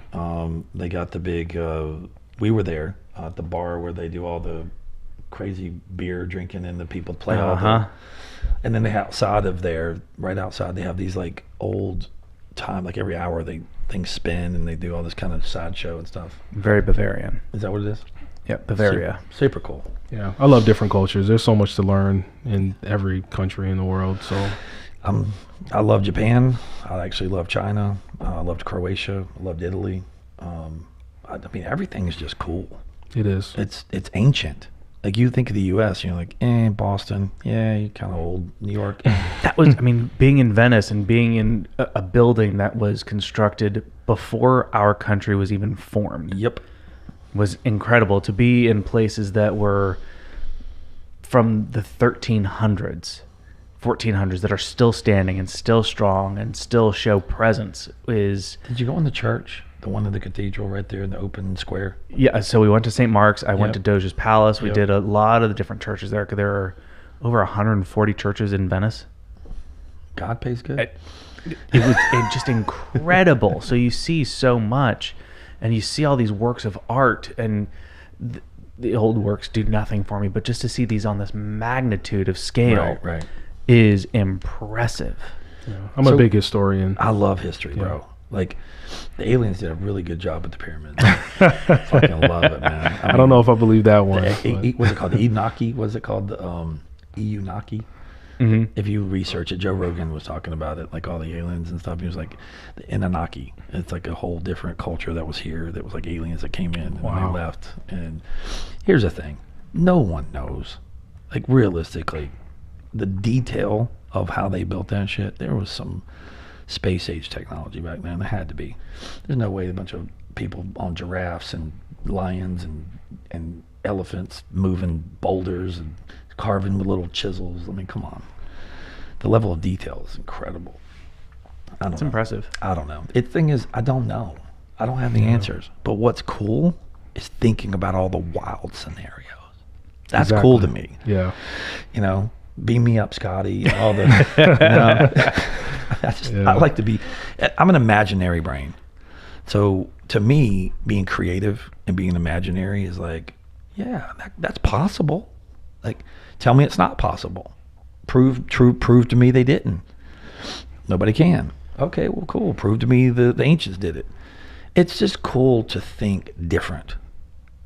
they got the big. We were there at the bar where they do all the crazy beer drinking and the people play all the. And then they outside of there, right outside, they have these like old time, like every hour things spin and they do all this kind of sideshow and stuff. Very Bavarian. Is that what it is? Yep, Bavaria. Super cool. Yeah, I love different cultures. There's so much to learn in every country in the world. So I love Japan. I actually love China. I loved Croatia. I loved Italy. I mean, everything is just cool. it is. It's ancient. Like you think of the U.S., you're like, Boston, yeah, you're kind of old. New York, That was, I mean, being in Venice and being in a building that was constructed before our country was even formed. Yep. Was incredible. To be in places that were from the 1300s, 1400s that are still standing and still strong and still show presence is... Did you go in the church? The one in the cathedral right there in the open square? Yeah, so we went to St. Mark's. I went to Yep. Doge's Palace. We Yep. did a lot of the different churches there. There are over 140 churches in Venice. God pays good. It was just incredible. So you see so much, and you see all these works of art, and the old works do nothing for me, but just to see these on this magnitude of scale Right. is impressive. Yeah. I'm So- a big historian. I love history, bro. Like, the aliens did a really good job with the pyramids. Fucking love it, man. I don't know if I believe that one. What's but- it called? The Enaki? Was it called the Eunaki? Mm-hmm. If you research it, Joe Rogan was talking about it, like all the aliens and stuff. He was like, the Anunnaki. It's like a whole different culture that was here, that was like aliens that came in and Wow. they left. And here's the thing. No one knows, like realistically, the detail of how they built that shit. There was some space age technology back then. There had to be. There's no way a bunch of people on giraffes and lions and elephants moving boulders and carving with little chisels. I mean, come on. The level of detail is incredible. It's impressive. I don't know. The thing is, I don't know. I don't have the answers. But what's cool is thinking about all the wild scenarios. That's Exactly. cool to me. Yeah. You know, beam me up, Scotty. All the. I like to be. I'm an imaginary brain. So to me, being creative and being imaginary is like, yeah, that's possible. Like, tell me it's not possible. Prove to me they didn't. Nobody can. Okay, well, cool. Prove to me the ancients did it. It's just cool to think different.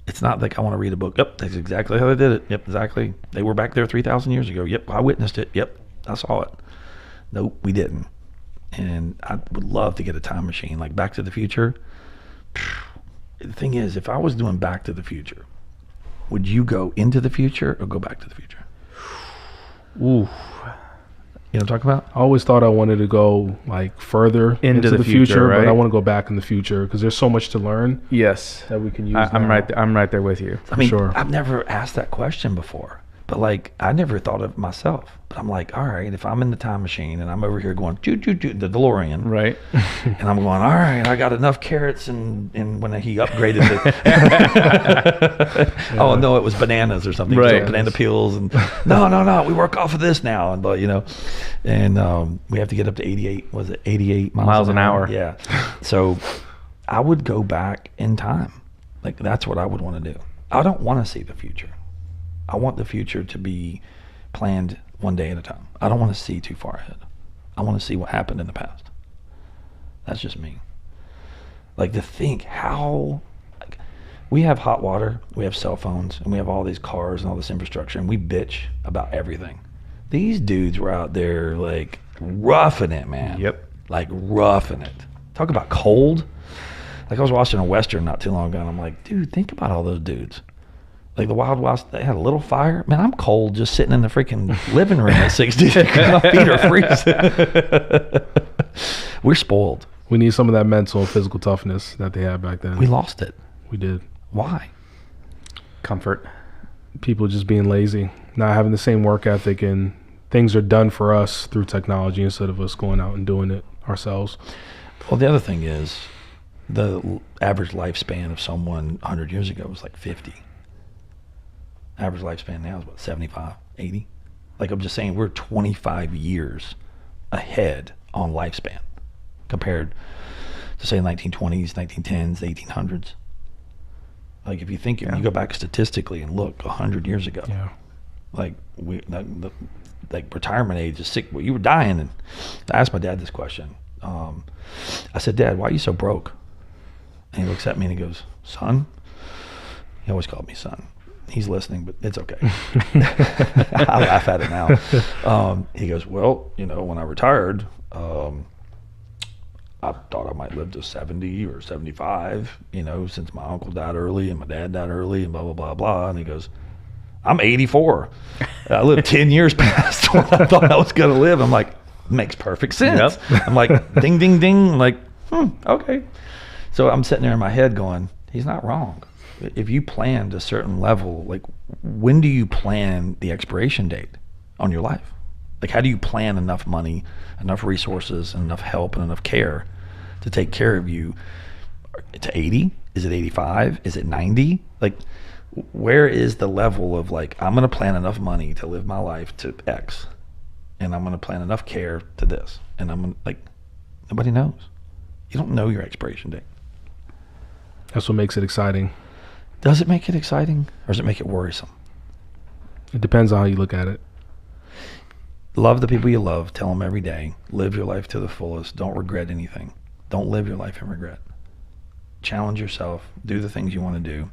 It's not like I want to read a book. Yep, that's exactly how they did it. Yep, exactly. They were back there 3,000 years ago. Yep, I witnessed it. Yep, I saw it. Nope, we didn't. And I would love to get a time machine, like Back to the Future. The thing is, if I was doing Back to the Future, would you go into the future or go back to the future? Ooh. You know what I'm talking about? I always thought I wanted to go like further Into into the the future, future, but I right? want to go back in the future because there's so much to learn Yes. that we can use. I'm now. right there. I'm right there with you. I mean, Sure. I've never asked that question before, but like, I never thought of it myself. But I'm like, all right, if I'm in the time machine and I'm over here going, choo, choo, choo, the DeLorean, Right. and I'm going, all right, I got enough carrots, and when he upgraded the, oh no, it was bananas or something, Right. so banana peels, and no, we work off of this now, and but you know, and we have to get up to 88. Was it 88 Miles an hour? Yeah. So I would go back in time. Like, that's what I would want to do. I don't want to see the future. I want the future to be planned one day at a time. I don't want to see too far ahead. I want to see what happened in the past. That's just me. Like, to think how, like, we have hot water, we have cell phones, and we have all these cars and all this infrastructure, and we bitch about everything. These dudes were out there, like, roughing it, man. Yep. Like, roughing it. Talk about cold. Like, I was watching a Western not too long ago, and I'm like, dude, think about all those dudes. Like, the Wild West, they had a little fire. Man, I'm cold just sitting in the freaking living room at 60 degrees. My feet are freezing. We're spoiled. We need some of that mental and physical toughness that they had back then. We lost it. We did. Why? comfort. People just being lazy, not having the same work ethic, and things are done for us through technology instead of us going out and doing it ourselves. Well, the other thing is the average lifespan of someone 100 years ago was like 50. Average lifespan now is what, 75, 80? Like, I'm just saying, we're 25 years ahead on lifespan compared to, say, 1920s, 1910s, 1800s. Like, if you think, you go back statistically and look 100 years ago, like, like retirement age is sick. Well, you were dying. And I asked my dad this question. I said, Dad, why are you so broke? And he looks at me and he goes, son. He always called me son. He's listening, but it's okay. I laugh at it now. He goes, well, when I retired, I thought I might live to 70 or 75, since my uncle died early and my dad died early and blah, blah, blah, blah. And he goes, I'm 84. I lived 10 years past what I thought I was going to live. I'm like, makes perfect sense. Yep. I'm like, ding, ding, ding. I'm like, okay. So I'm sitting there in my head going, he's not wrong. If you planned a certain level, like, when do you plan the expiration date on your life? Like, how do you plan enough money, enough resources, enough help, and enough care to take care of you to 80? Is it 85? Is it 90? Like, where is the level of, like, I'm going to plan enough money to live my life to X, and I'm going to plan enough care to this, and I'm going to, like, nobody knows. You don't know your expiration date. That's what makes it exciting. Does it make it exciting, or does it make it worrisome? It depends on how you look at it. Love the people you love. Tell them every day. Live your life to the fullest. Don't regret anything. Don't live your life in regret. Challenge yourself. Do the things you want to do.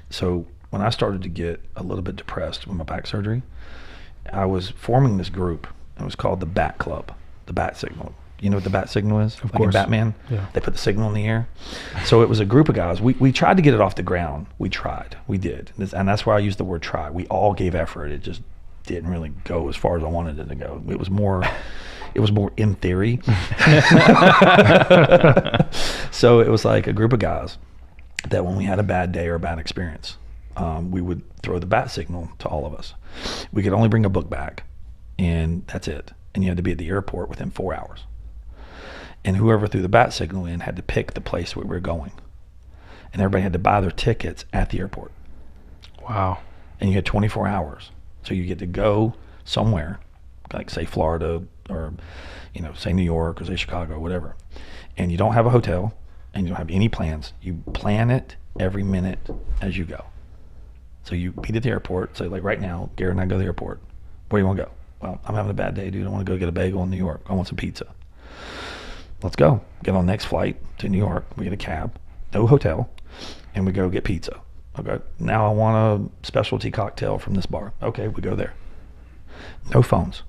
So when I started to get a little bit depressed with my back surgery, I was forming this group. It was called the Bat Club, the Bat Signal. You know what the bat signal is? Of course. In Batman? Yeah. They put the signal in the air. So it was a group of guys. We tried to get it off the ground. We tried. We did. And that's why I used the word try. We all gave effort. It just didn't really go as far as I wanted it to go. It was more in theory. So it was like a group of guys that when we had a bad day or a bad experience, we would throw the bat signal to all of us. We could only bring a book back, and that's it. And you had to be at the airport within 4 hours. And whoever threw the bat signal in had to pick the place where we were going. And everybody had to buy their tickets at the airport. Wow. And you had 24 hours. So you get to go somewhere, like say Florida or, say New York or say Chicago or whatever. And you don't have a hotel and you don't have any plans. You plan it every minute as you go. So you meet at the airport. Say like right now, Garrett and I go to the airport. Where do you want to go? Well, I'm having a bad day, dude. I want to go get a bagel in New York. I want some pizza. Let's go. Get on the next flight to New York. We get a cab, no hotel, and we go get pizza. Okay, now I want a specialty cocktail from this bar. Okay, we go there. No phones.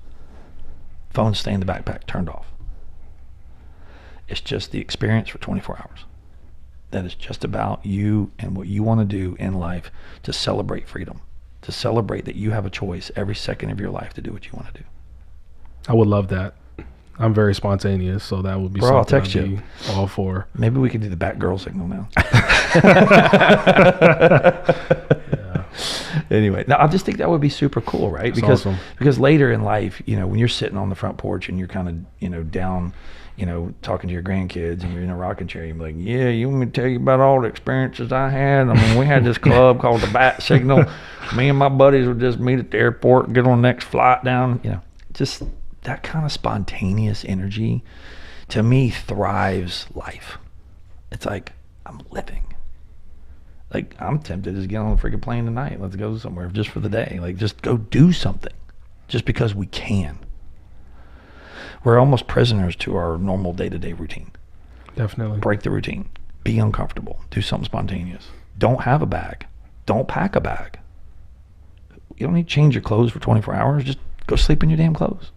Phones stay in the backpack, turned off. It's just the experience for 24 hours. That is just about you and what you want to do in life to celebrate freedom, to celebrate that you have a choice every second of your life to do what you want to do. I would love that. I'm very spontaneous, so that would be Bro, something I'll text I'd you. be all for. Maybe we could do the Batgirl signal now. Yeah. Anyway, now I just think that would be super cool, right? That's awesome. Because later in life, when you're sitting on the front porch and you're kind of, down, talking to your grandkids and you're in a rocking chair, you're like, yeah, you want me to tell you about all the experiences I had? I mean, we had this club called the Bat Signal. Me and my buddies would just meet at the airport and get on the next flight down, just that kind of spontaneous energy to me thrives life. It's like I'm living. Like I'm tempted to just get on a freaking plane tonight. Let's go somewhere just for the day. Like just go do something just because we can. We're almost prisoners to our normal day-to-day routine. Definitely. Break the routine. Be uncomfortable. Do something spontaneous. Don't have a bag. Don't pack a bag. You don't need to change your clothes for 24 hours. Just go sleep in your damn clothes.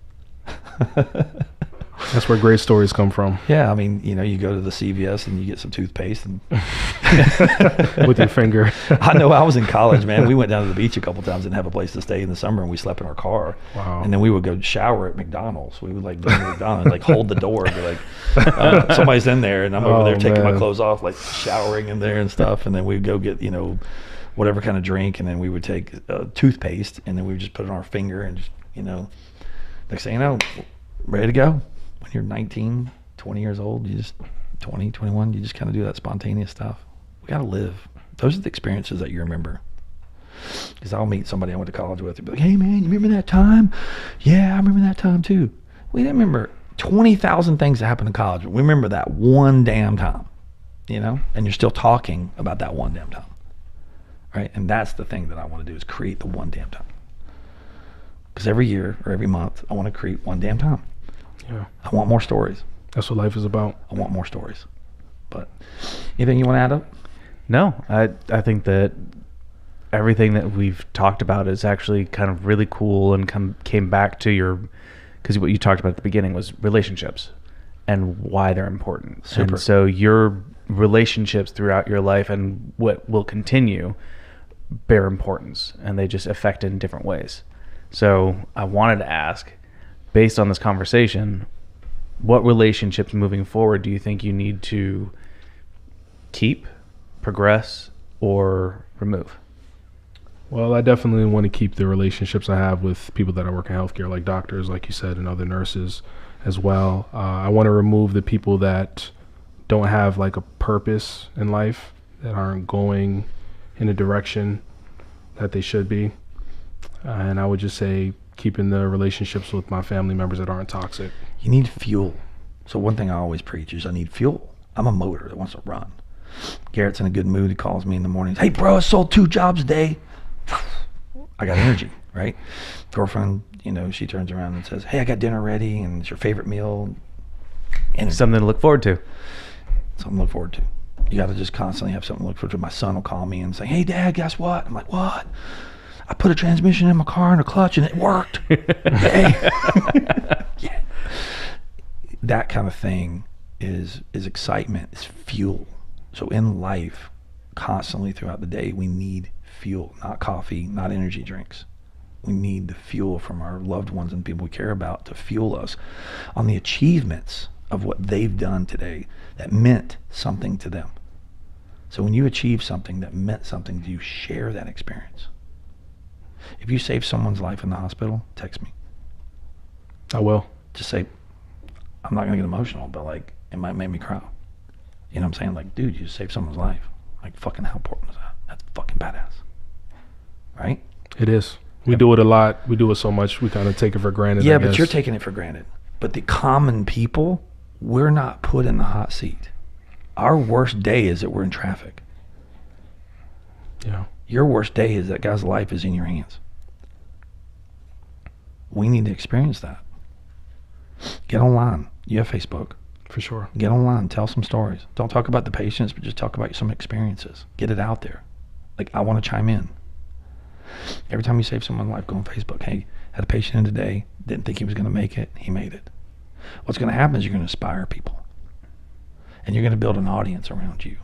That's where great stories come from. Yeah, I mean, you go to the CVS and you get some toothpaste and With your finger. I know I was in college, man. We went down to the beach a couple times and have a place to stay in the summer, and we slept in our car. Wow. And then we would go shower at McDonald's. We would like go to McDonald's, like hold the door, be like, somebody's in there, and I'm over there taking my clothes off, like showering in there and stuff. And then we'd go get, whatever kind of drink, and then we would take toothpaste, and then we would just put it on our finger, and just, next thing you know, ready to go. When you're 19, 20 years old, you just 20, 21, you just kind of do that spontaneous stuff. We got to live. Those are the experiences that you remember. Because I'll meet somebody I went to college with and be like, hey man, you remember that time? Yeah, I remember that time too. We didn't remember 20,000 things that happened in college. We remember that one damn time, and you're still talking about that one damn time. Right? And that's the thing that I want to do, is create the one damn time. Because every year or every month, I want to create one damn time. Yeah. I want more stories. That's what life is about. I want more stories. But anything you want to add up? No, I think that everything that we've talked about is actually kind of really cool, and came back to because what you talked about at the beginning was relationships and why they're important. Super. And so your relationships throughout your life and what will continue bear importance, and they just affect in different ways. So I wanted to ask, based on this conversation, what relationships moving forward do you think you need to keep, progress, or remove? Well, I definitely want to keep the relationships I have with people that I work in healthcare, like doctors, like you said, and other nurses as well. I want to remove the people that don't have like a purpose in life, that aren't going in a direction that they should be. And I would just say keeping the relationships with my family members that aren't toxic. You need fuel. So one thing I always preach is I need fuel. I'm a motor that wants to run. Garrett's in a good mood. He calls me in the morning. Hey, bro, I sold 2 jobs a day. I got energy, right? Girlfriend, she turns around and says, hey, I got dinner ready, and it's your favorite meal. And Something to look forward to. Something to look forward to. You got to just constantly have something to look forward to. My son will call me and say, hey, Dad, guess what? I'm like, what? I put a transmission in my car and a clutch, and it worked. Hey. Yeah. That kind of thing is excitement, is fuel. So in life, constantly throughout the day, we need fuel, not coffee, not energy drinks. We need the fuel from our loved ones and people we care about to fuel us on the achievements of what they've done today that meant something to them. So when you achieve something that meant something, do you share that experience? If you save someone's life in the hospital, text me. I will. Just say, I'm not gonna get emotional, but like, it might make me cry. You know what I'm saying? Like, dude, you just saved someone's life. Like, fucking how important is that? That's fucking badass. Right? It is. We do it a lot. We do it so much. We kind of take it for granted. Yeah, I but guess. you're taking it for granted. But the common people, we're not put in the hot seat. Our worst day is that we're in traffic. Yeah. Your worst day is that guy's life is in your hands. We need to experience that. Get online. You have Facebook. For sure. Get online. Tell some stories. Don't talk about the patients, but just talk about some experiences. Get it out there. Like, I want to chime in. Every time you save someone's life, go on Facebook. Hey, had a patient in today. Didn't think he was going to make it. He made it. What's going to happen is you're going to inspire people. And you're going to build an audience around you.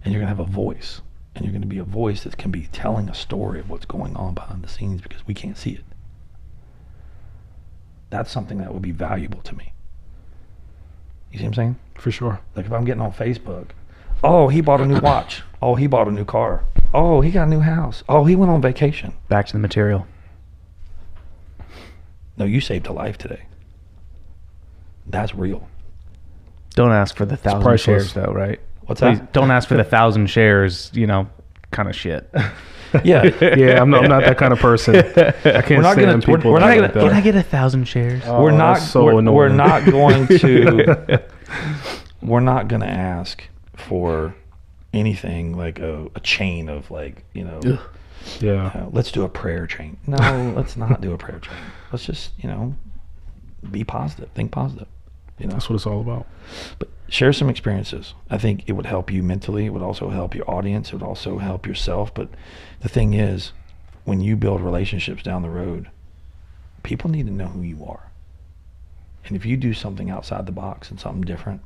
And you're going to have a voice. And you're going to be a voice that can be telling a story of what's going on behind the scenes because we can't see it. That's something that would be valuable to me. You see what I'm saying? For sure. Like if I'm getting on Facebook, oh, he bought a new watch. Oh, he bought a new car. Oh, he got a new house. Oh, he went on vacation. Back to the material. No, you saved a life today. That's real. Don't ask for the 1,000 priceless. shares, though, right? What's Please, that? don't ask for the 1,000 shares, kind of shit. Yeah. Yeah, I'm not that kind of person. I can't We're not stand gonna- people we're not that gonna- like that. Can I get 1,000 shares? Oh, we're not that's so we're annoying. not going to we're not going to ask for anything like a chain of like, Yeah. let's do a prayer chain. No, let's not do a prayer chain. Let's just, be positive, think positive. That's what it's all about. But share some experiences. I think it would help you mentally. It would also help your audience. It would also help yourself. But the thing is, when you build relationships down the road, people need to know who you are. And if you do something outside the box and something different,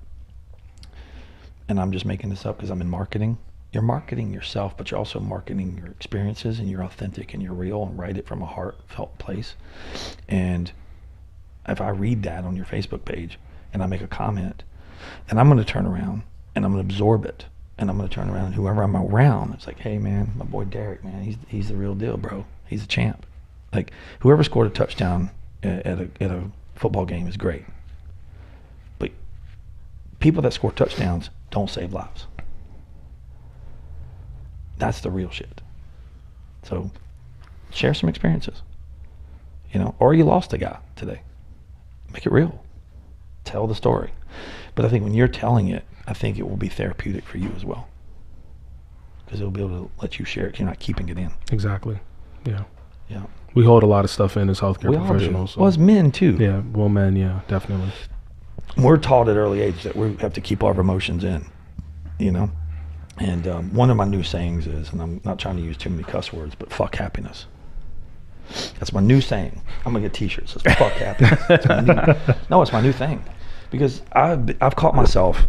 and I'm just making this up because I'm in marketing, you're marketing yourself, but you're also marketing your experiences, and you're authentic and you're real and write it from a heartfelt place. And if I read that on your Facebook page and I make a comment, and I'm going to turn around and I'm going to absorb it, and I'm going to turn around and whoever I'm around, it's like, hey man, my boy Dyrek, man, he's the real deal, bro. He's a champ. Like, whoever scored a touchdown at a football game is great. But people that score touchdowns don't save lives. That's the real shit. So share some experiences, or you lost a guy today. Make it real. Tell the story. But I think when you're telling it, I think it will be therapeutic for you as well, because it'll be able to let you share it. You're not keeping it in. Exactly. Yeah. Yeah. We hold a lot of stuff in as healthcare We all do. professionals. So. Well, as men too. Yeah. Well, men. Yeah, definitely. We're taught at early age that we have to keep all of our emotions in, And one of my new sayings is, and I'm not trying to use too many cuss words, but fuck happiness. That's my new saying. I'm gonna get T-shirts. It's fuck happiness. It's my new thing, because I've caught myself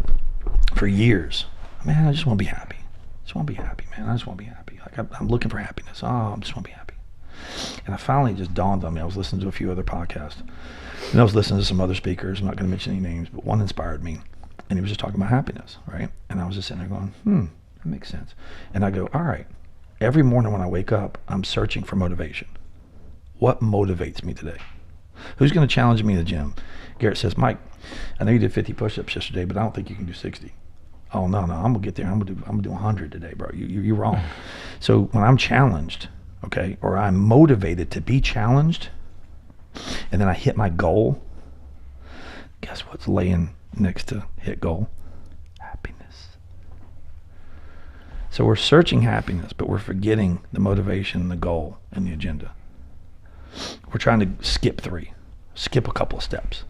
for years. Man, I just want to be happy. I just want to be happy, man. I just want to be happy. Like I'm looking for happiness. I just want to be happy. And I finally just dawned on me. I was listening to a few other podcasts, and I was listening to some other speakers. I'm not going to mention any names, but one inspired me, and he was just talking about happiness, right? And I was just sitting there going, that makes sense. And I go, all right. Every morning when I wake up, I'm searching for motivation. What motivates me today? Who's going to challenge me in the gym? Garrett says, Mike, I know you did 50 push-ups yesterday, but I don't think you can do 60. Oh, no, I'm going to get there. I'm going to do 100 today, bro. You're wrong. So when I'm challenged, okay, or I'm motivated to be challenged, and then I hit my goal, guess what's laying next to hit goal? Happiness. So we're searching happiness, but we're forgetting the motivation, the goal, and the agenda. We're trying to skip a couple of steps.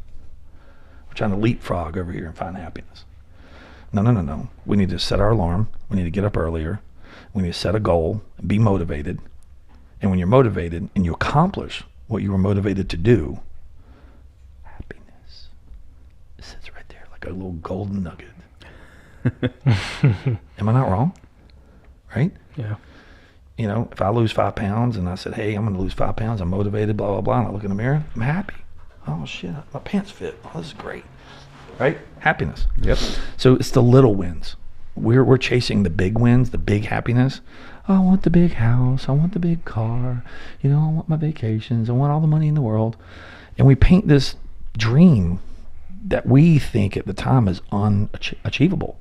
We're trying to leapfrog over here and find happiness. No. We need to set our alarm. We need to get up earlier. We need to set a goal and be motivated. And when you're motivated and you accomplish what you were motivated to do, happiness sits right there like a little golden nugget. Am I not wrong? Right? Yeah. If I lose 5 pounds and I said, hey, I'm going to lose 5 pounds, I'm motivated, blah, blah, blah, and I look in the mirror, I'm happy. Oh, shit, my pants fit. Oh, this is great. Right? Happiness. Yep. So it's the little wins. We're chasing the big wins, the big happiness. Oh, I want the big house. I want the big car. I want my vacations. I want all the money in the world. And we paint this dream that we think at the time is unachievable.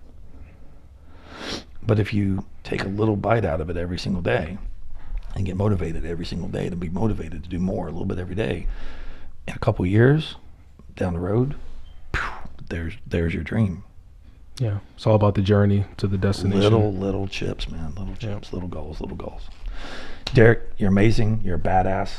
But if you take a little bite out of it every single day and get motivated every single day to be motivated to do more a little bit every day, in a couple of years down the road, there's your dream. Yeah. It's all about the journey to the destination. Little chips, man. Little chips, little goals. Dyrek, you're amazing. You're a badass.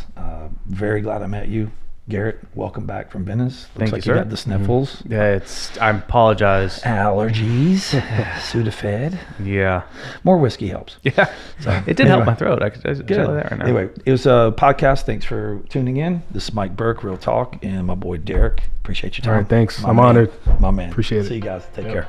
Very glad I met you. Garrett, welcome back from Venice. Thank Looks you, like sir. Got the sniffles. Yeah, I apologize. Allergies. Sudafed. Yeah. More whiskey helps. Yeah. So, It did help my throat. I could tell you Good. that right now. Anyway, it was a podcast. Thanks for tuning in. This is Mike Burke, Real Talk, and my boy Dyrek. Appreciate your time. All right, thanks. My I'm man. honored. My man. Appreciate it. See you guys. Take care.